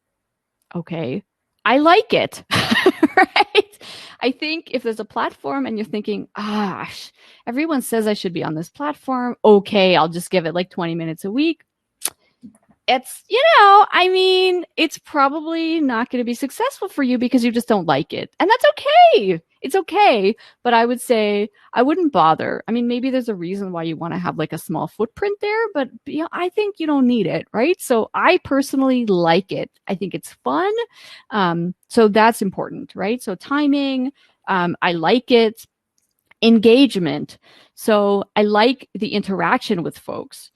Okay, I like it, right? I think if there's a platform and you're thinking, everyone says I should be on this platform, okay, I'll just give it like 20 minutes a week. It's, I mean, it's probably not going to be successful for you because you just don't like it. And that's okay. It's okay. But I would say I wouldn't bother. I mean, maybe there's a reason why you want to have like a small footprint there, but I think you don't need it, right? So I personally like it. I think it's fun. So that's important, right? So timing, I like it. Engagement. So I like the interaction with folks.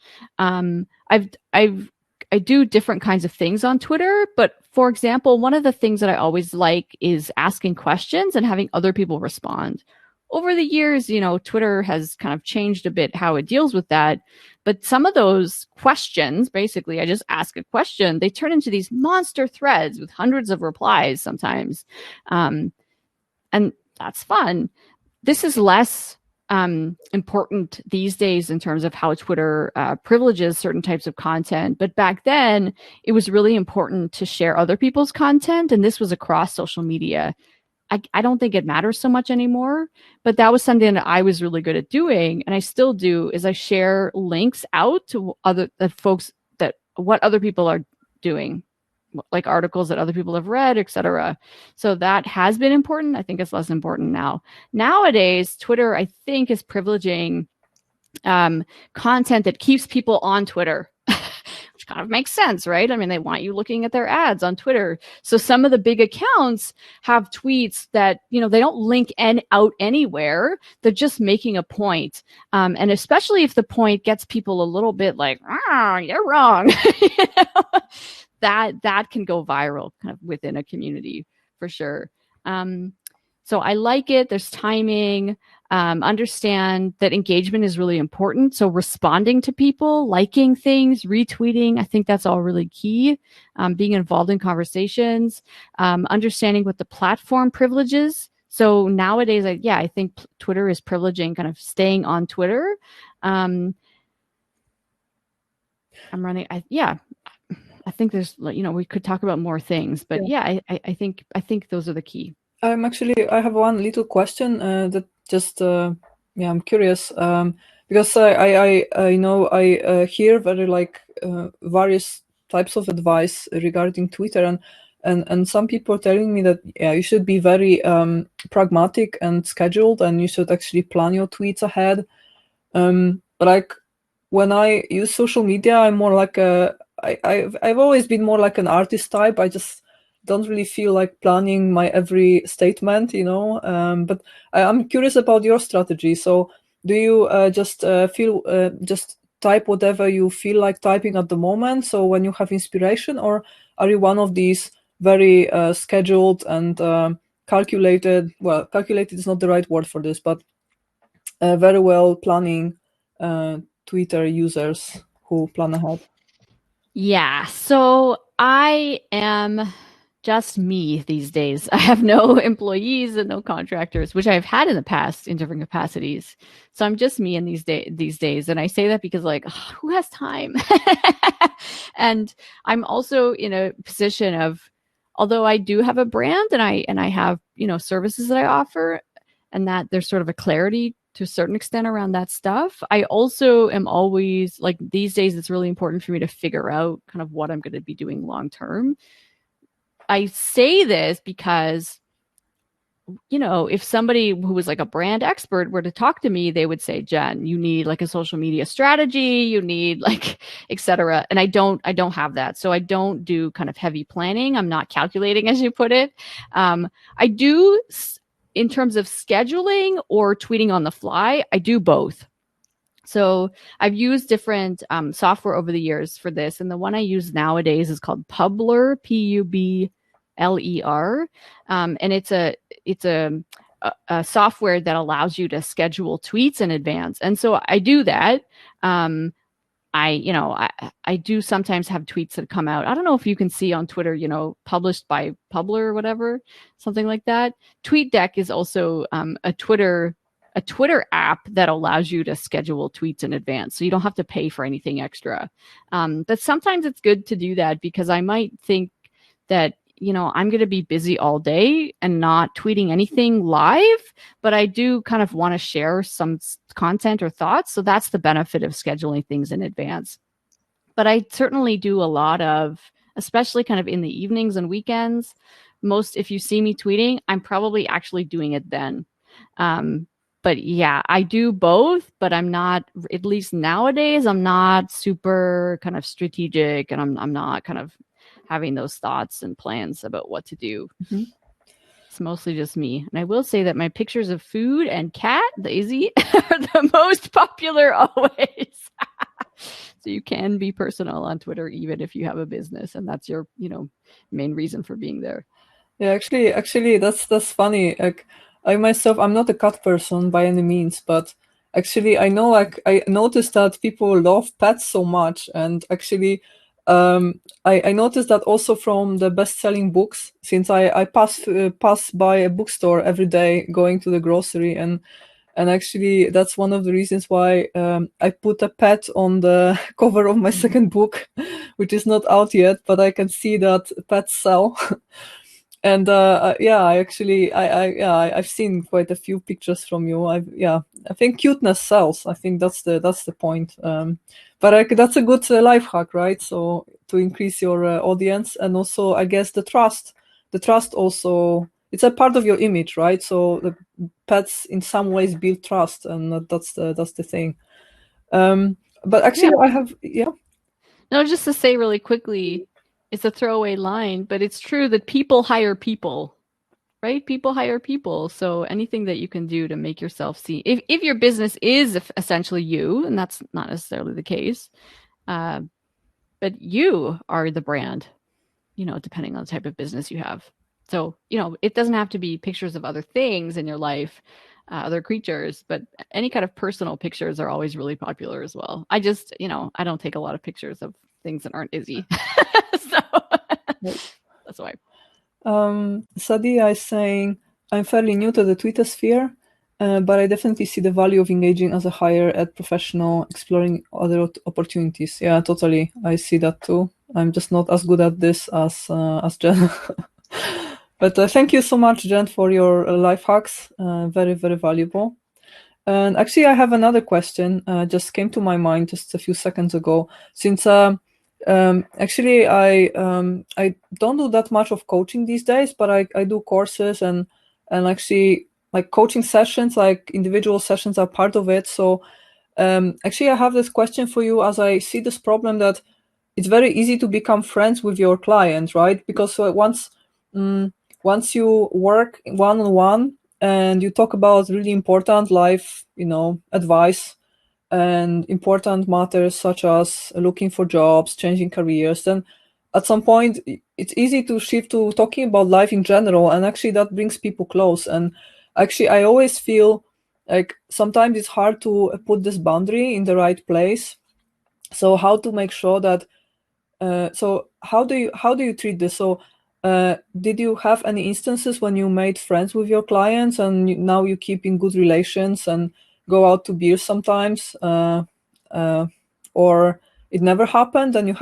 I do different kinds of things on Twitter, but for example, one of the things that I always like is asking questions and having other people respond. Over the years, Twitter has kind of changed a bit how it deals with that. But some of those questions, basically, I just ask a question, they turn into these monster threads with hundreds of replies sometimes. And that's fun. This is less important these days in terms of how Twitter privileges certain types of content. But back then, it was really important to share other people's content. And this was across social media. I don't think it matters so much anymore, but that was something that I was really good at doing. And I still do is I share links out to other folks that what other people are doing, like articles that other people have read, etc. So that has been important. I think it's less important now. Nowadays, Twitter, I think, is privileging content that keeps people on Twitter, which kind of makes sense, right? I mean, they want you looking at their ads on Twitter. So some of the big accounts have tweets that, they don't link out anywhere. They're just making a point. And especially if the point gets people a little bit like, you're wrong. That can go viral kind of within a community for sure. So I like it. There's timing. Understand that engagement is really important. So responding to people, liking things, retweeting, I think that's all really key. Being involved in conversations, understanding what the platform privileges. So nowadays, I think Twitter is privileging kind of staying on Twitter. I'm running. I think there's, we could talk about more things, but I think those are the key. I have one little question that just, I'm curious because I know I hear very various types of advice regarding Twitter, and some people are telling me that you should be very pragmatic and scheduled, and you should actually plan your tweets ahead. But when I use social media, I'm more like I've always been more like an artist type. I just don't really feel like planning my every statement, but I'm curious about your strategy. So do you just type whatever you feel like typing at the moment, so when you have inspiration, or are you one of these very scheduled and calculated is not the right word for this, but very well planning Twitter users who plan ahead? Yeah, so I am just me these days. I have no employees and no contractors, which I've had in the past in different capacities. So I'm just me in these days. And I say that because who has time? And I'm also in a position of, although I do have a brand and I have, services that I offer, and that there's sort of a clarity to a certain extent around that stuff. I also am always these days, it's really important for me to figure out kind of what I'm going to be doing long term. I say this because, if somebody who was a brand expert were to talk to me, they would say, Jen, you need a social media strategy, you need et cetera. And I don't have that. So I don't do kind of heavy planning. I'm not calculating, as you put it. I do, in terms of scheduling or tweeting on the fly, I do both. So I've used different software over the years for this, and the one I use nowadays is called Publer, Publer, and it's a software that allows you to schedule tweets in advance. And so I do that. I do sometimes have tweets that come out. I don't know if you can see on Twitter, published by Publer or whatever, something like that. TweetDeck is also a Twitter app that allows you to schedule tweets in advance, so you don't have to pay for anything extra. But sometimes it's good to do that because I might think that I'm going to be busy all day and not tweeting anything live, but I do kind of want to share some content or thoughts. So that's the benefit of scheduling things in advance. But I certainly do a lot of, especially kind of in the evenings and weekends. If you see me tweeting, I'm probably actually doing it then. But yeah, I do both, but I'm not, at least nowadays, I'm not super kind of strategic, and I'm not kind of having those thoughts and plans about what to do. Mm-hmm. It's mostly just me. And I will say that my pictures of food and cat, Daisy, are the most popular always. So you can be personal on Twitter even if you have a business, and that's your, main reason for being there. Yeah, actually, that's funny. Like, I myself, I'm not a cat person by any means, but actually, I know, like, I noticed that people love pets so much, and actually, I noticed that also from the best-selling books, since I pass by a bookstore every day going to the grocery, and actually that's one of the reasons why I put a pet on the cover of my second book, which is not out yet, but I can see that pets sell. And yeah, I've seen quite a few pictures from you. I think cuteness sells. I think that's the point. But that's a good life hack, right? So to increase your audience, and also I guess the trust also, it's a part of your image, right? So the pets in some ways build trust, and that's the thing. But actually, yeah. No, just to say really quickly, it's a throwaway line, but it's true that people hire people, right? People hire people. So anything that you can do to make yourself see, if your business is essentially you, and that's not necessarily the case, but you are the brand, depending on the type of business you have. So, it doesn't have to be pictures of other things in your life, other creatures, but any kind of personal pictures are always really popular as well. I just, I don't take a lot of pictures of things that aren't Izzy. So that's why. Sadia is saying, I'm fairly new to the Twitter sphere, but I definitely see the value of engaging as a higher ed professional, exploring other opportunities. Yeah, totally. I see that too. I'm just not as good at this as Jen. But thank you so much, Jen, for your life hacks. Very, very valuable. And actually, I have another question. Just came to my mind just a few seconds ago. Since actually, I don't do that much of coaching these days, but I do courses, and actually, like, coaching sessions, like individual sessions, are part of it. So actually, I have this question for you, as I see this problem that it's very easy to become friends with your client, right? Because once you work one-on-one and you talk about really important life, advice, and important matters such as looking for jobs, changing careers, then at some point it's easy to shift to talking about life in general, and actually that brings people close. And actually, I always feel like sometimes it's hard to put this boundary in the right place. So how to make sure that so how do you treat this? So did you have any instances when you made friends with your clients, and now you keep in good relations and go out to beer sometimes, or it never happened and you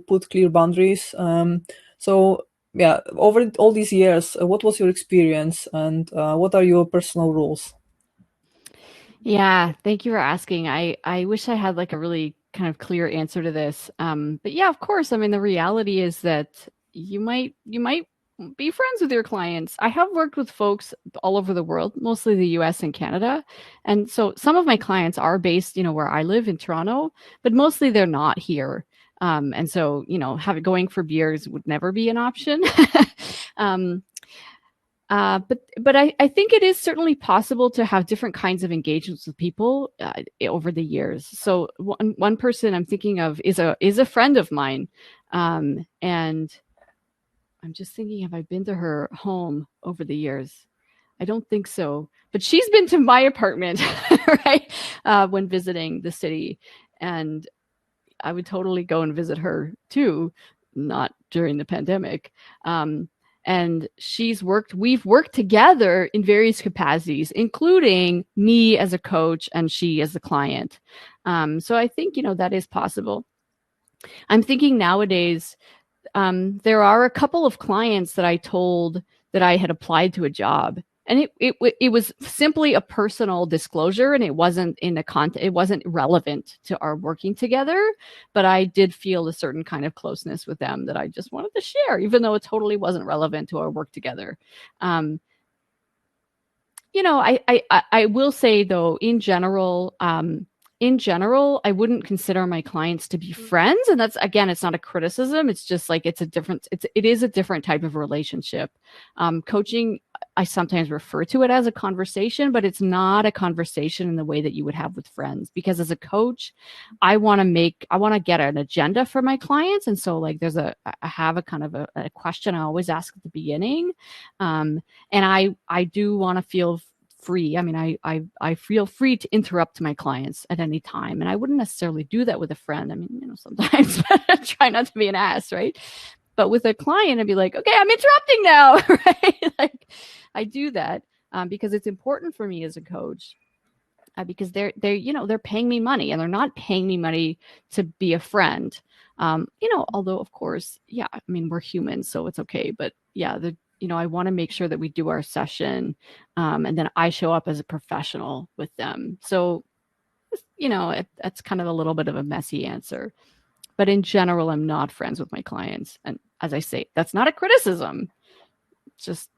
put clear boundaries? So yeah, over all these years, what was your experience, and what are your personal rules? Yeah, thank you for asking. I wish I had like a really kind of clear answer to this. But yeah, of course. I mean, the reality is that you might be friends with your clients. I have worked with folks all over the world, mostly the US and Canada. And so some of my clients are based, where I live in Toronto, but mostly they're not here. And so, going for beers would never be an option. But I think it is certainly possible to have different kinds of engagements with people over the years. So one person I'm thinking of is a friend of mine, and I'm just thinking, have I been to her home over the years? I don't think so, but she's been to my apartment, right, when visiting the city, and I would totally go and visit her too, not during the pandemic. And we've worked together in various capacities, including me as a coach and she as a client. So I think, that is possible. I'm thinking nowadays, there are a couple of clients that I told that I had applied to a job, and it was simply a personal disclosure, and it wasn't it wasn't relevant to our working together, but I did feel a certain kind of closeness with them that I just wanted to share, even though it totally wasn't relevant to our work together. I will say though, in general, I wouldn't consider my clients to be friends. And that's, again, it's not a criticism. It's just like, it is a different type of relationship. Coaching, I sometimes refer to it as a conversation, but it's not a conversation in the way that you would have with friends, because as a coach, I want to get an agenda for my clients. And so like, I have a kind of a question I always ask at the beginning. And I do want to feel free. I mean, I feel free to interrupt my clients at any time. And I wouldn't necessarily do that with a friend. I mean, sometimes I try not to be an ass, right? But with a client, I'd be like, okay, I'm interrupting now, right? Like, I do that because it's important for me as a coach. Because they're paying me money, and they're not paying me money to be a friend. Although of course, yeah, I mean, we're humans, so it's okay. But yeah, I want to make sure that we do our session, and then I show up as a professional with them. So, that's kind of a little bit of a messy answer. But in general, I'm not friends with my clients. And as I say, that's not a criticism. It's just,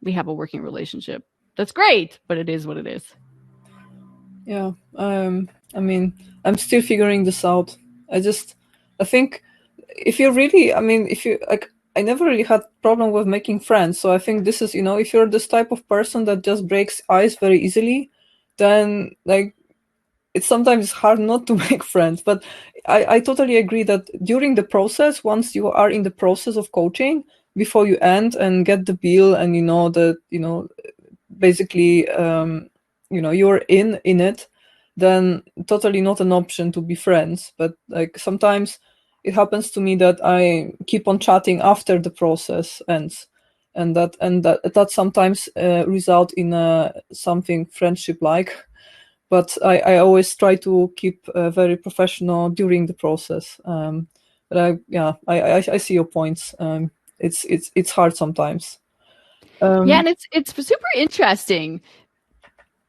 we have a working relationship. That's great, but it is what it is. Yeah. I mean, I'm still figuring this out. I think if you really, I never really had problem with making friends. So I think this is, if you're this type of person that just breaks ice very easily, then like it's sometimes hard not to make friends. But I totally agree that during the process, once you are in the process of coaching, before you end and get the bill, and basically you're in it, then totally not an option to be friends. But like sometimes it happens to me that I keep on chatting after the process ends, and that sometimes result in something friendship like. But I always try to keep very professional during the process. But I see your points. It's hard sometimes. Yeah, and it's super interesting.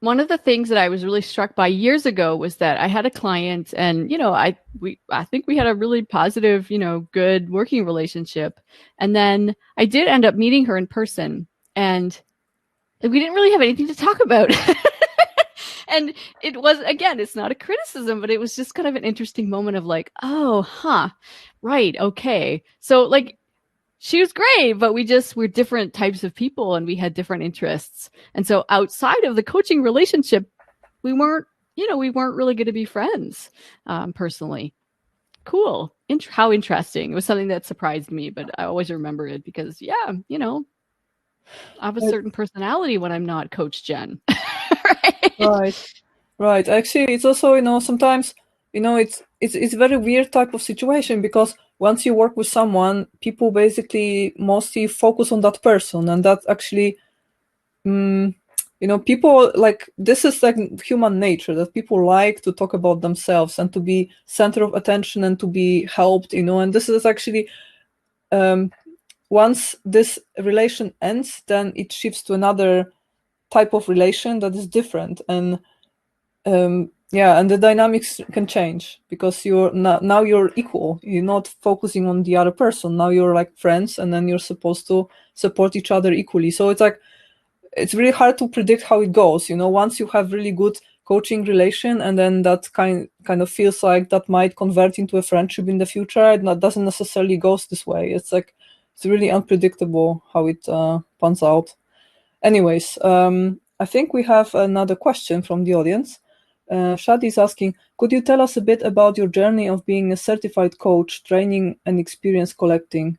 One of the things that I was really struck by years ago was that I had a client, and I think we had a really positive, good working relationship. And then I did end up meeting her in person, and we didn't really have anything to talk about. And it was, again, it's not a criticism, but it was just kind of an interesting moment of like, oh, huh, right, okay. So like, she was great, but we're different types of people, and we had different interests. And so outside of the coaching relationship, we weren't really going to be friends, personally. Cool. How interesting. It was something that surprised me, but I always remember it because, yeah, I have a certain personality when I'm not Coach Jen. Right. Actually, it's also, sometimes, it's a very weird type of situation, because once you work with someone, people basically mostly focus on that person, and that actually, people like, this is like human nature, that people like to talk about themselves and to be center of attention and to be helped, and this is actually, once this relation ends, then it shifts to another type of relation that is different. And and the dynamics can change, because now you're equal. You're not focusing on the other person. Now you're like friends, and then you're supposed to support each other equally. So it's like, it's really hard to predict how it goes. Once you have really good coaching relation, and then that kind of feels like that might convert into a friendship in the future, it doesn't necessarily goes this way. It's like, it's really unpredictable how it pans out. Anyways, I think we have another question from the audience. Shadi is asking, could you tell us a bit about your journey of being a certified coach, training and experience collecting?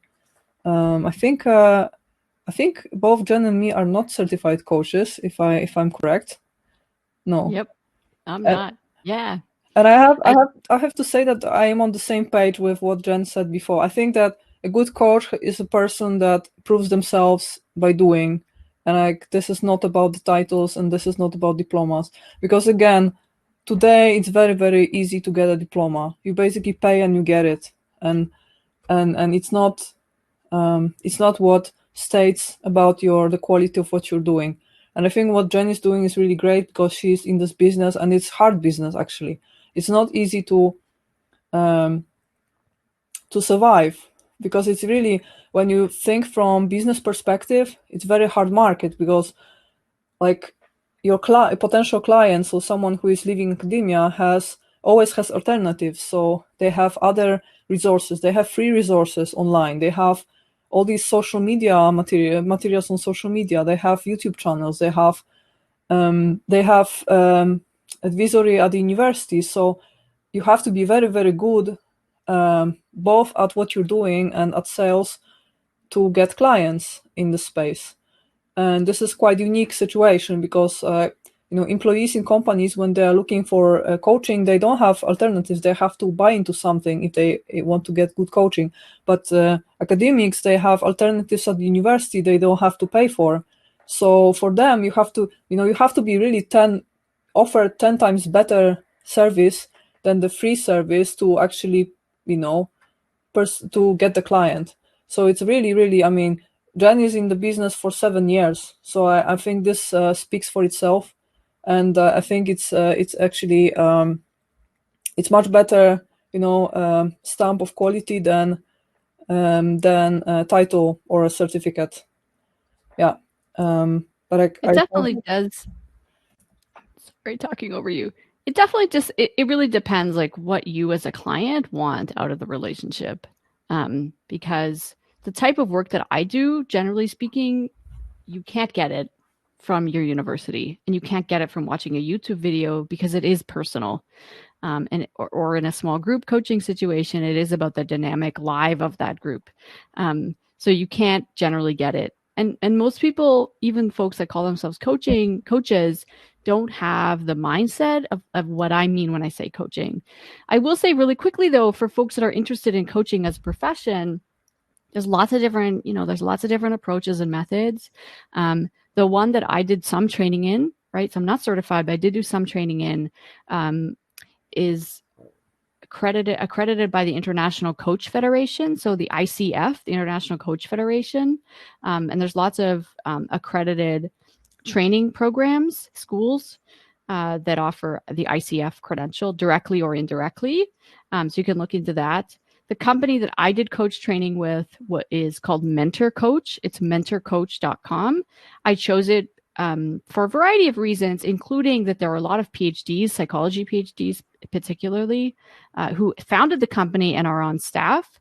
I think both Jen and me are not certified coaches, if I'm correct. No. Yep, I'm not. Yeah. And I have to say that I am on the same page with what Jen said before. I think that a good coach is a person that proves themselves by doing, and like this is not about the titles and this is not about diplomas, because again, today it's very very easy to get a diploma. You basically pay and you get it, and it's not what states about the quality of what you're doing. And I think what Jen is doing is really great because she's in this business, and it's hard business actually. It's not easy to survive, because it's really, when you think from business perspective, it's very hard market, because like your potential clients or someone who is leaving academia always has alternatives. So they have other resources, they have free resources online, they have all these social media materials on social media, they have YouTube channels, they have advisory at the university. So you have to be very very good, both at what you're doing and at sales, to get clients in the space. And this is quite unique situation, because employees in companies, when they are looking for coaching, they don't have alternatives. They have to buy into something if they want to get good coaching. But academics, they have alternatives at the university they don't have to pay for. So for them, you have to be really offer 10 times better service than the free service to actually to get the client. So it's really, really, I mean, Jen is in the business for 7 years. So I think this speaks for itself. And I think it's actually, it's much better, stamp of quality than a title or a certificate. Yeah. But It definitely does. Sorry, talking over you. It definitely it really depends like what you as a client want out of the relationship. Because the type of work that I do, generally speaking, you can't get it from your university, and you can't get it from watching a YouTube video, because it is personal. Or in a small group coaching situation, it is about the dynamic live of that group. So you can't generally get it. And most people, even folks that call themselves coaches, don't have the mindset of what I mean when I say coaching. I will say really quickly though, for folks that are interested in coaching as a profession, there's lots of different approaches and methods. The one that I did some training in, right? So I'm not certified, but I did do some training in, is accredited by the International Coach Federation, so the ICF, the International Coach Federation. And there's lots of accredited training programs, schools that offer the ICF credential directly or indirectly. So you can look into that. The company that I did coach training with, what is called Mentor Coach, it's mentorcoach.com. I chose it for a variety of reasons, including that there are a lot of PhDs, psychology PhDs particularly, who founded the company and are on staff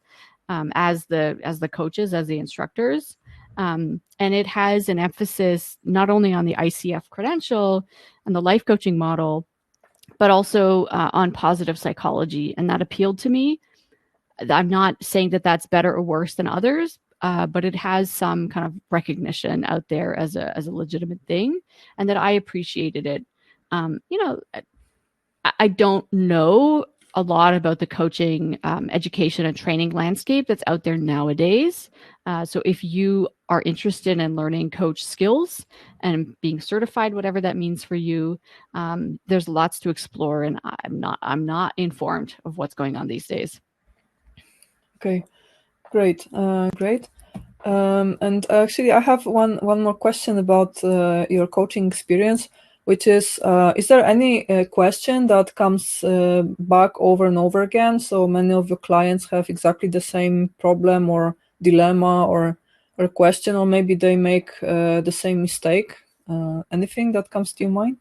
as the coaches, as the instructors. And it has an emphasis not only on the ICF credential and the life coaching model, but also on positive psychology. And that appealed to me. I'm not saying that that's better or worse than others, but it has some kind of recognition out there as a legitimate thing, and that I appreciated it. I don't know a lot about the coaching, education, and training landscape that's out there nowadays. So if you are interested in learning coach skills and being certified, whatever that means for you, there's lots to explore, and I'm not informed of what's going on these days. Okay, great. And actually, I have one more question about your coaching experience, which is there any question that comes back over and over again? So many of your clients have exactly the same problem or dilemma or question, or maybe they make the same mistake. Anything that comes to your mind?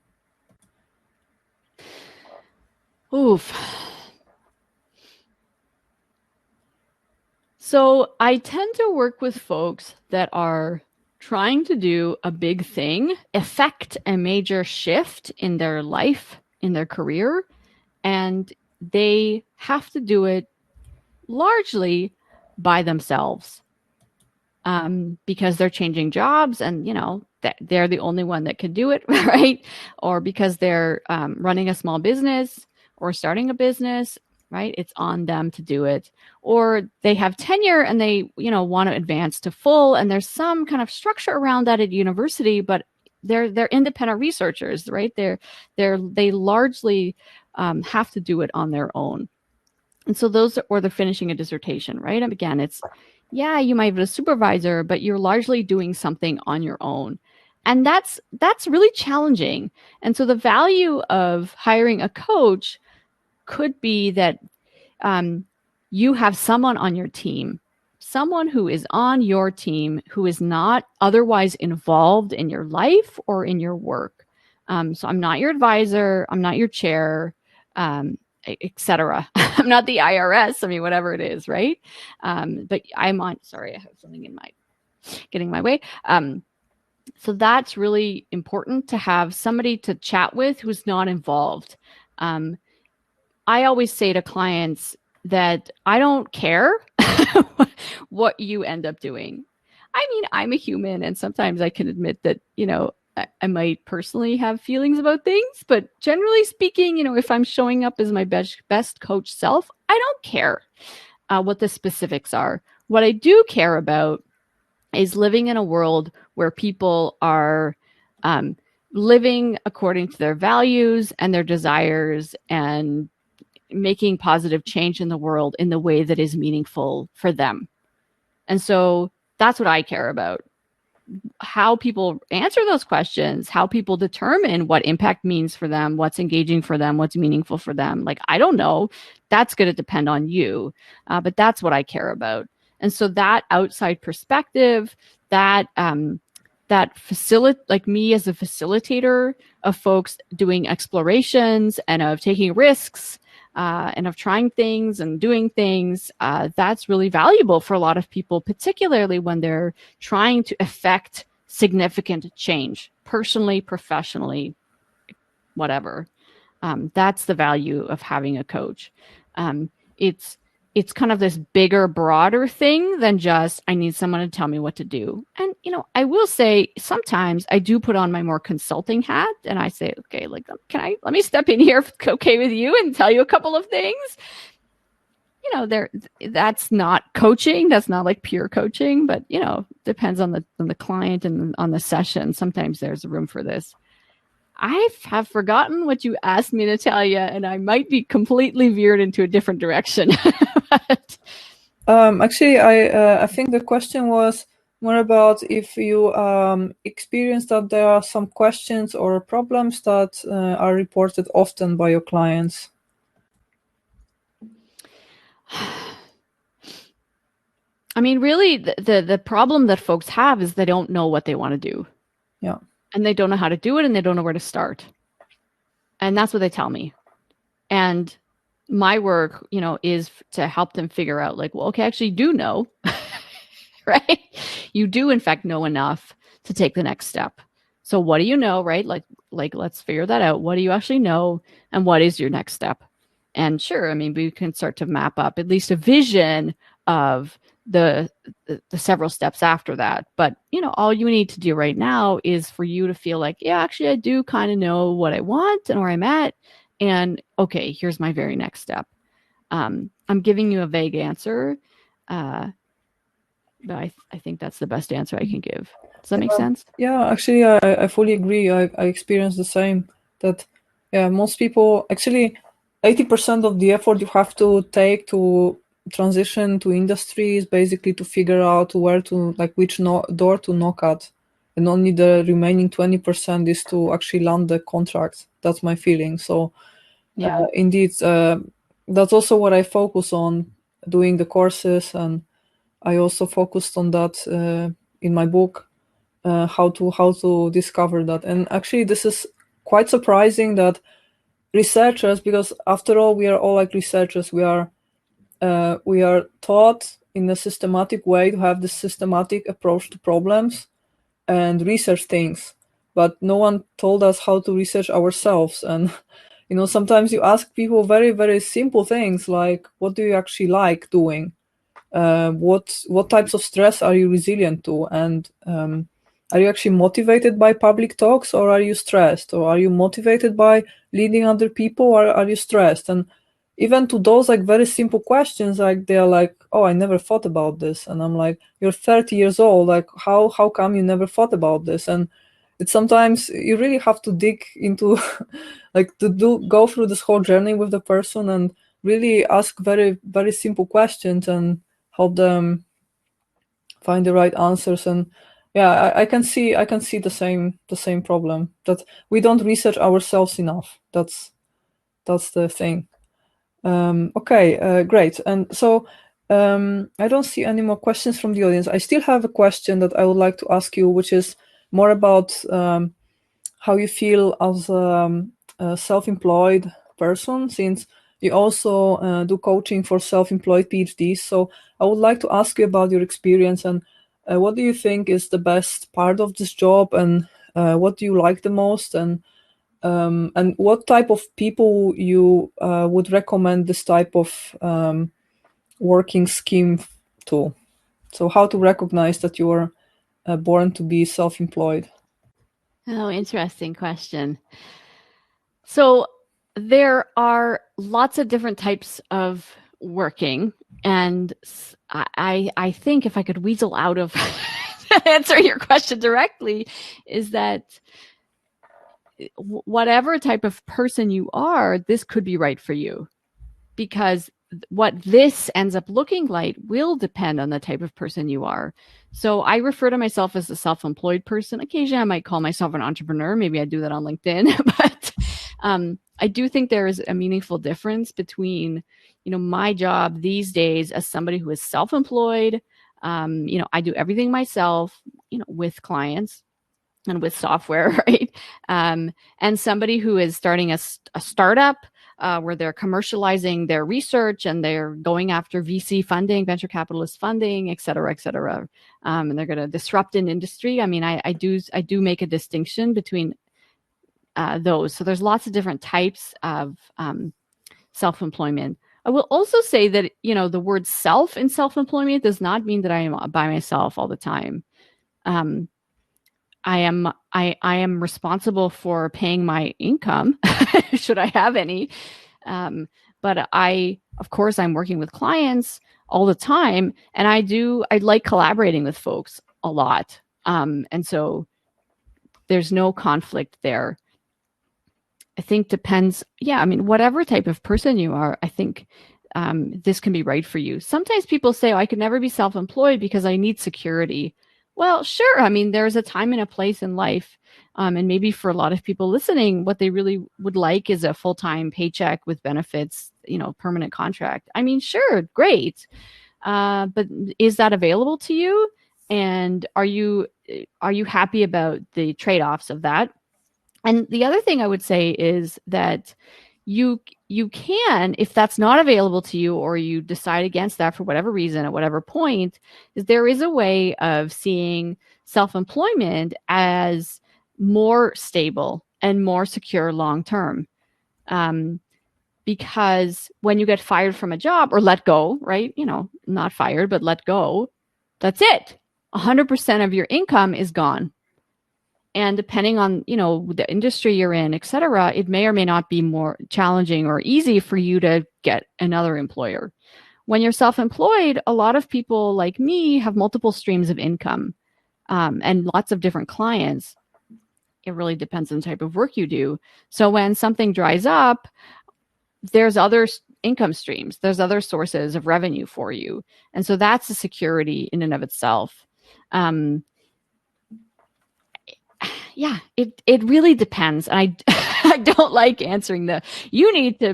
Oof. So I tend to work with folks that are trying to do a big thing, effect a major shift in their life, in their career, and they have to do it largely by themselves, because they're changing jobs and, they're the only one that can do it, right? Or because they're running a small business or starting a business, right? It's on them to do it. Or they have tenure and they, want to advance to full, and there's some kind of structure around that at university, but they're independent researchers, right? They largely have to do it on their own. And so or they're finishing a dissertation, right? And again, you might have a supervisor, but you're largely doing something on your own. And that's really challenging. And so the value of hiring a coach could be that you have someone on your team, someone who is on your team who is not otherwise involved in your life or in your work. So I'm not your advisor, I'm not your chair, etc. I'm not the IRS. I mean, whatever it is, right? But I'm on. Sorry, I have something getting my way. So that's really important, to have somebody to chat with who's not involved. I always say to clients that I don't care what you end up doing. I mean, I'm a human, and sometimes I can admit that, I might personally have feelings about things, but generally speaking, if I'm showing up as my best coach self, I don't care what the specifics are. What I do care about is living in a world where people are living according to their values and their desires, and making positive change in the world in the way that is meaningful for them. And so that's what I care about. How people answer those questions, how people determine what impact means for them, what's engaging for them, what's meaningful for them. Like, I don't know. That's going to depend on you. But that's what I care about. And so that outside perspective, that like me as a facilitator of folks doing explorations and of taking risks, and of trying things and doing things, that's really valuable for a lot of people, particularly when they're trying to effect significant change, personally, professionally, whatever. That's the value of having a coach. It's kind of this bigger, broader thing than just, I need someone to tell me what to do. And, I will say sometimes I do put on my more consulting hat, and I say, okay, like, let me step in here, if it's okay with you, and tell you a couple of things. That's not coaching. That's not like pure coaching, but, depends on the client and on the session. Sometimes there's room for this. I have forgotten what you asked me to tell you, and I might be completely veered into a different direction. But Actually, I think the question was more about if you experience that there are some questions or problems that are reported often by your clients. I mean, really, the problem that folks have is they don't know what they want to do. Yeah. And they don't know how to do it, and they don't know where to start. And that's what they tell me. And my work, is to help them figure out, like, well, okay, actually, you do know, right? You do, in fact, know enough to take the next step. So what do you know, right? Like, let's figure that out. What do you actually know? And what is your next step? And sure, I mean, we can start to map up at least a vision of the several steps after that. But, all you need to do right now is for you to feel like, yeah, actually, I do kind of know what I want and where I'm at. And okay, here's my very next step. I'm giving you a vague answer, but I think that's the best answer I can give. Does that make sense? Yeah, actually, I fully agree. I experienced the same. That, yeah, most people, actually, 80% of the effort you have to take to transition to industry is basically to figure out where to, like, which door to knock at. And only the remaining 20% is to actually land the contract. That's my feeling. So, Yeah. indeed, that's also what I focus on, doing the courses. And I also focused on that in my book. How to discover that. And actually, this is quite surprising that researchers, because after all, we are all like researchers. We are taught in a systematic way to have this systematic approach to problems, and research things, but no one told us how to research ourselves. And sometimes you ask people very, very simple things like, what do you actually like doing? What types of stress are you resilient to? And are you actually motivated by public talks, or are you stressed? Or are you motivated by leading other people, or are you stressed? And even to those like very simple questions, like they're like, oh, I never thought about this. And I'm like, you're 30 years old, like how come you never thought about this? And it's sometimes you really have to dig into like to go through this whole journey with the person and really ask very, very simple questions and help them find the right answers. And yeah, I can see the same problem, that we don't research ourselves enough. That's the thing. Okay, great. And so I don't see any more questions from the audience. I still have a question that I would like to ask you, which is more about how you feel as a self-employed person, since you also do coaching for self-employed PhDs. So I would like to ask you about your experience, and what do you think is the best part of this job, and what do you like the most, and what type of people you would recommend this type of working scheme to? So how to recognize that you are born to be self-employed? Oh, interesting question. So there are lots of different types of working, and I think if I could weasel out of answer your question directly, is that whatever type of person you are, this could be right for you, because what this ends up looking like will depend on the type of person you are. So I refer to myself as a self-employed person. Occasionally I might call myself an entrepreneur. Maybe I do that on LinkedIn, but I do think there is a meaningful difference between, my job these days as somebody who is self-employed. I do everything myself, with clients and with software, right? And somebody who is starting a startup where they're commercializing their research and they're going after VC funding, venture capitalist funding, et cetera, et cetera. And they're going to disrupt an industry. I mean, I do make a distinction between those. So there's lots of different types of self-employment. I will also say that, the word self in self-employment does not mean that I am by myself all the time. I am responsible for paying my income, should I have any. But of course, I'm working with clients all the time, and I like collaborating with folks a lot. And so there's no conflict there. I think depends. Yeah, I mean, whatever type of person you are, I think this can be right for you. Sometimes people say, oh, I could never be self-employed because I need security. Well, sure. I mean, there's a time and a place in life. And maybe for a lot of people listening, what they really would like is a full-time paycheck with benefits, permanent contract. I mean, sure, great. But is that available to you? And are you happy about the trade-offs of that? And the other thing I would say is that you can, if that's not available to you, or you decide against that for whatever reason at whatever point, is there is a way of seeing self-employment as more stable and more secure long term. Because when you get fired from a job or let go, right? Not fired, but let go, that's it. 100% of your income is gone. And depending on, the industry you're in, et cetera, it may or may not be more challenging or easy for you to get another employer. When you're self-employed, a lot of people like me have multiple streams of income and lots of different clients. It really depends on the type of work you do. So when something dries up, there's other income streams. There's other sources of revenue for you. And so that's a security in and of itself. Yeah, it really depends. And I don't like answering you need to,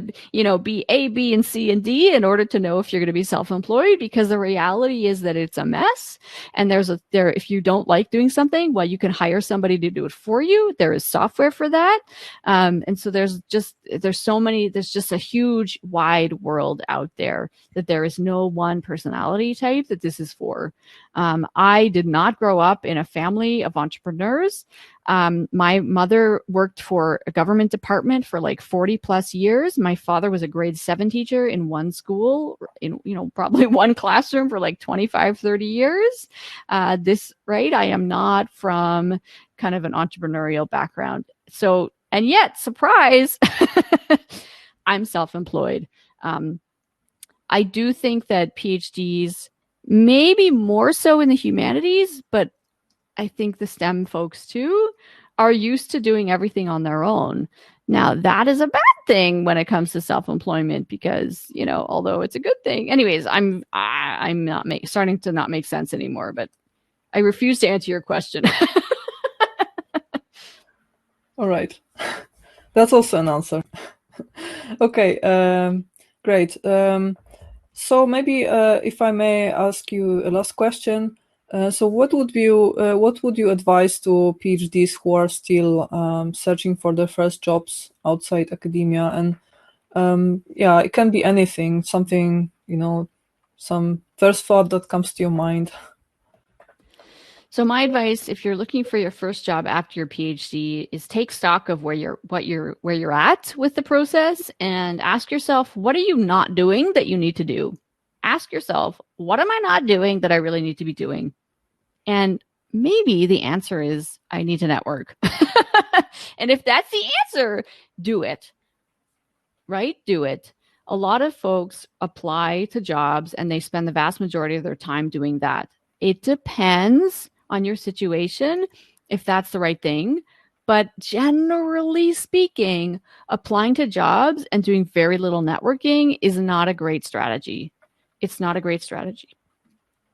be A, B, and C, and D in order to know if you're going to be self-employed, because the reality is that it's a mess. And if you don't like doing something, well, you can hire somebody to do it for you. There is software for that. And so there's just a huge wide world out there that there is no one personality type that this is for. I did not grow up in a family of entrepreneurs. My mother worked for a government department for like 40 plus years. My father was a grade 7 teacher in one school, in, probably one classroom for like 25, 30 years. I am not from kind of an entrepreneurial background. So, and yet, surprise, I'm self-employed. I do think that PhDs, maybe more so in the humanities, but I think the STEM folks too are used to doing everything on their own. Now, that is a bad thing when it comes to self-employment, because, although it's a good thing. Anyways, I'm not starting to not make sense anymore, but I refuse to answer your question. All right. That's also an answer. Okay, great. So maybe if I may ask you a last question. So what would you advise to PhDs who are still searching for their first jobs outside academia? And it can be anything, something, some first thought that comes to your mind. So my advice, if you're looking for your first job after your PhD, is take stock of where you're at with the process, and ask yourself, what are you not doing that you need to do? Ask yourself, what am I not doing that I really need to be doing? And maybe the answer is, I need to network. And if that's the answer, do it. Right? Do it. A lot of folks apply to jobs and they spend the vast majority of their time doing that. It depends on your situation if that's the right thing. But generally speaking, applying to jobs and doing very little networking is not a great strategy. It's not a great strategy.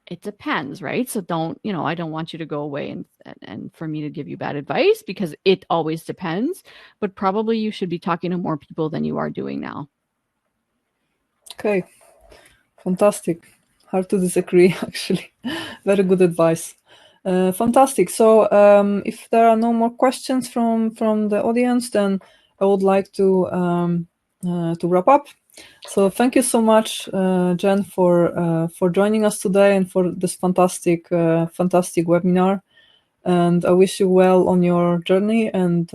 It depends, right? So I don't want you to go away and for me to give you bad advice, because it always depends. But probably you should be talking to more people than you are doing now. Okay, fantastic. Hard to disagree, actually. Very good advice. Fantastic. So if there are no more questions from the audience, then I would like to wrap up. So thank you so much, Jen, for joining us today and for this fantastic webinar. And I wish you well on your journey. And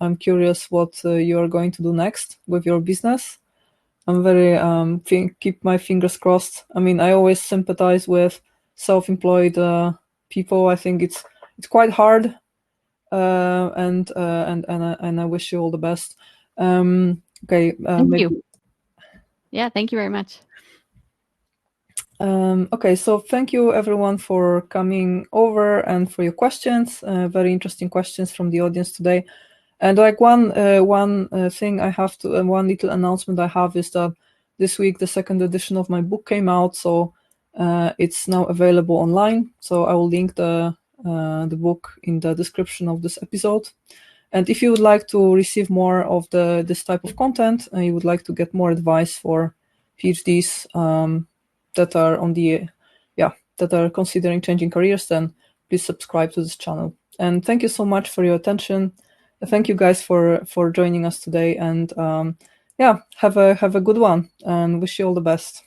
I'm curious what you are going to do next with your business. I'm very keep my fingers crossed. I mean, I always sympathize with self-employed people. I think it's quite hard, and I wish you all the best. Okay, thank you. Yeah, thank you very much. Okay, so thank you everyone for coming over and for your questions. Very interesting questions from the audience today. And like one thing I have to, one little announcement I have is that this week the second edition of my book came out, so it's now available online. So I will link the book in the description of this episode. And if you would like to receive more of this type of content, and you would like to get more advice for PhDs that are considering changing careers, then please subscribe to this channel. And thank you so much for your attention. Thank you guys for joining us today, and have a good one, and wish you all the best.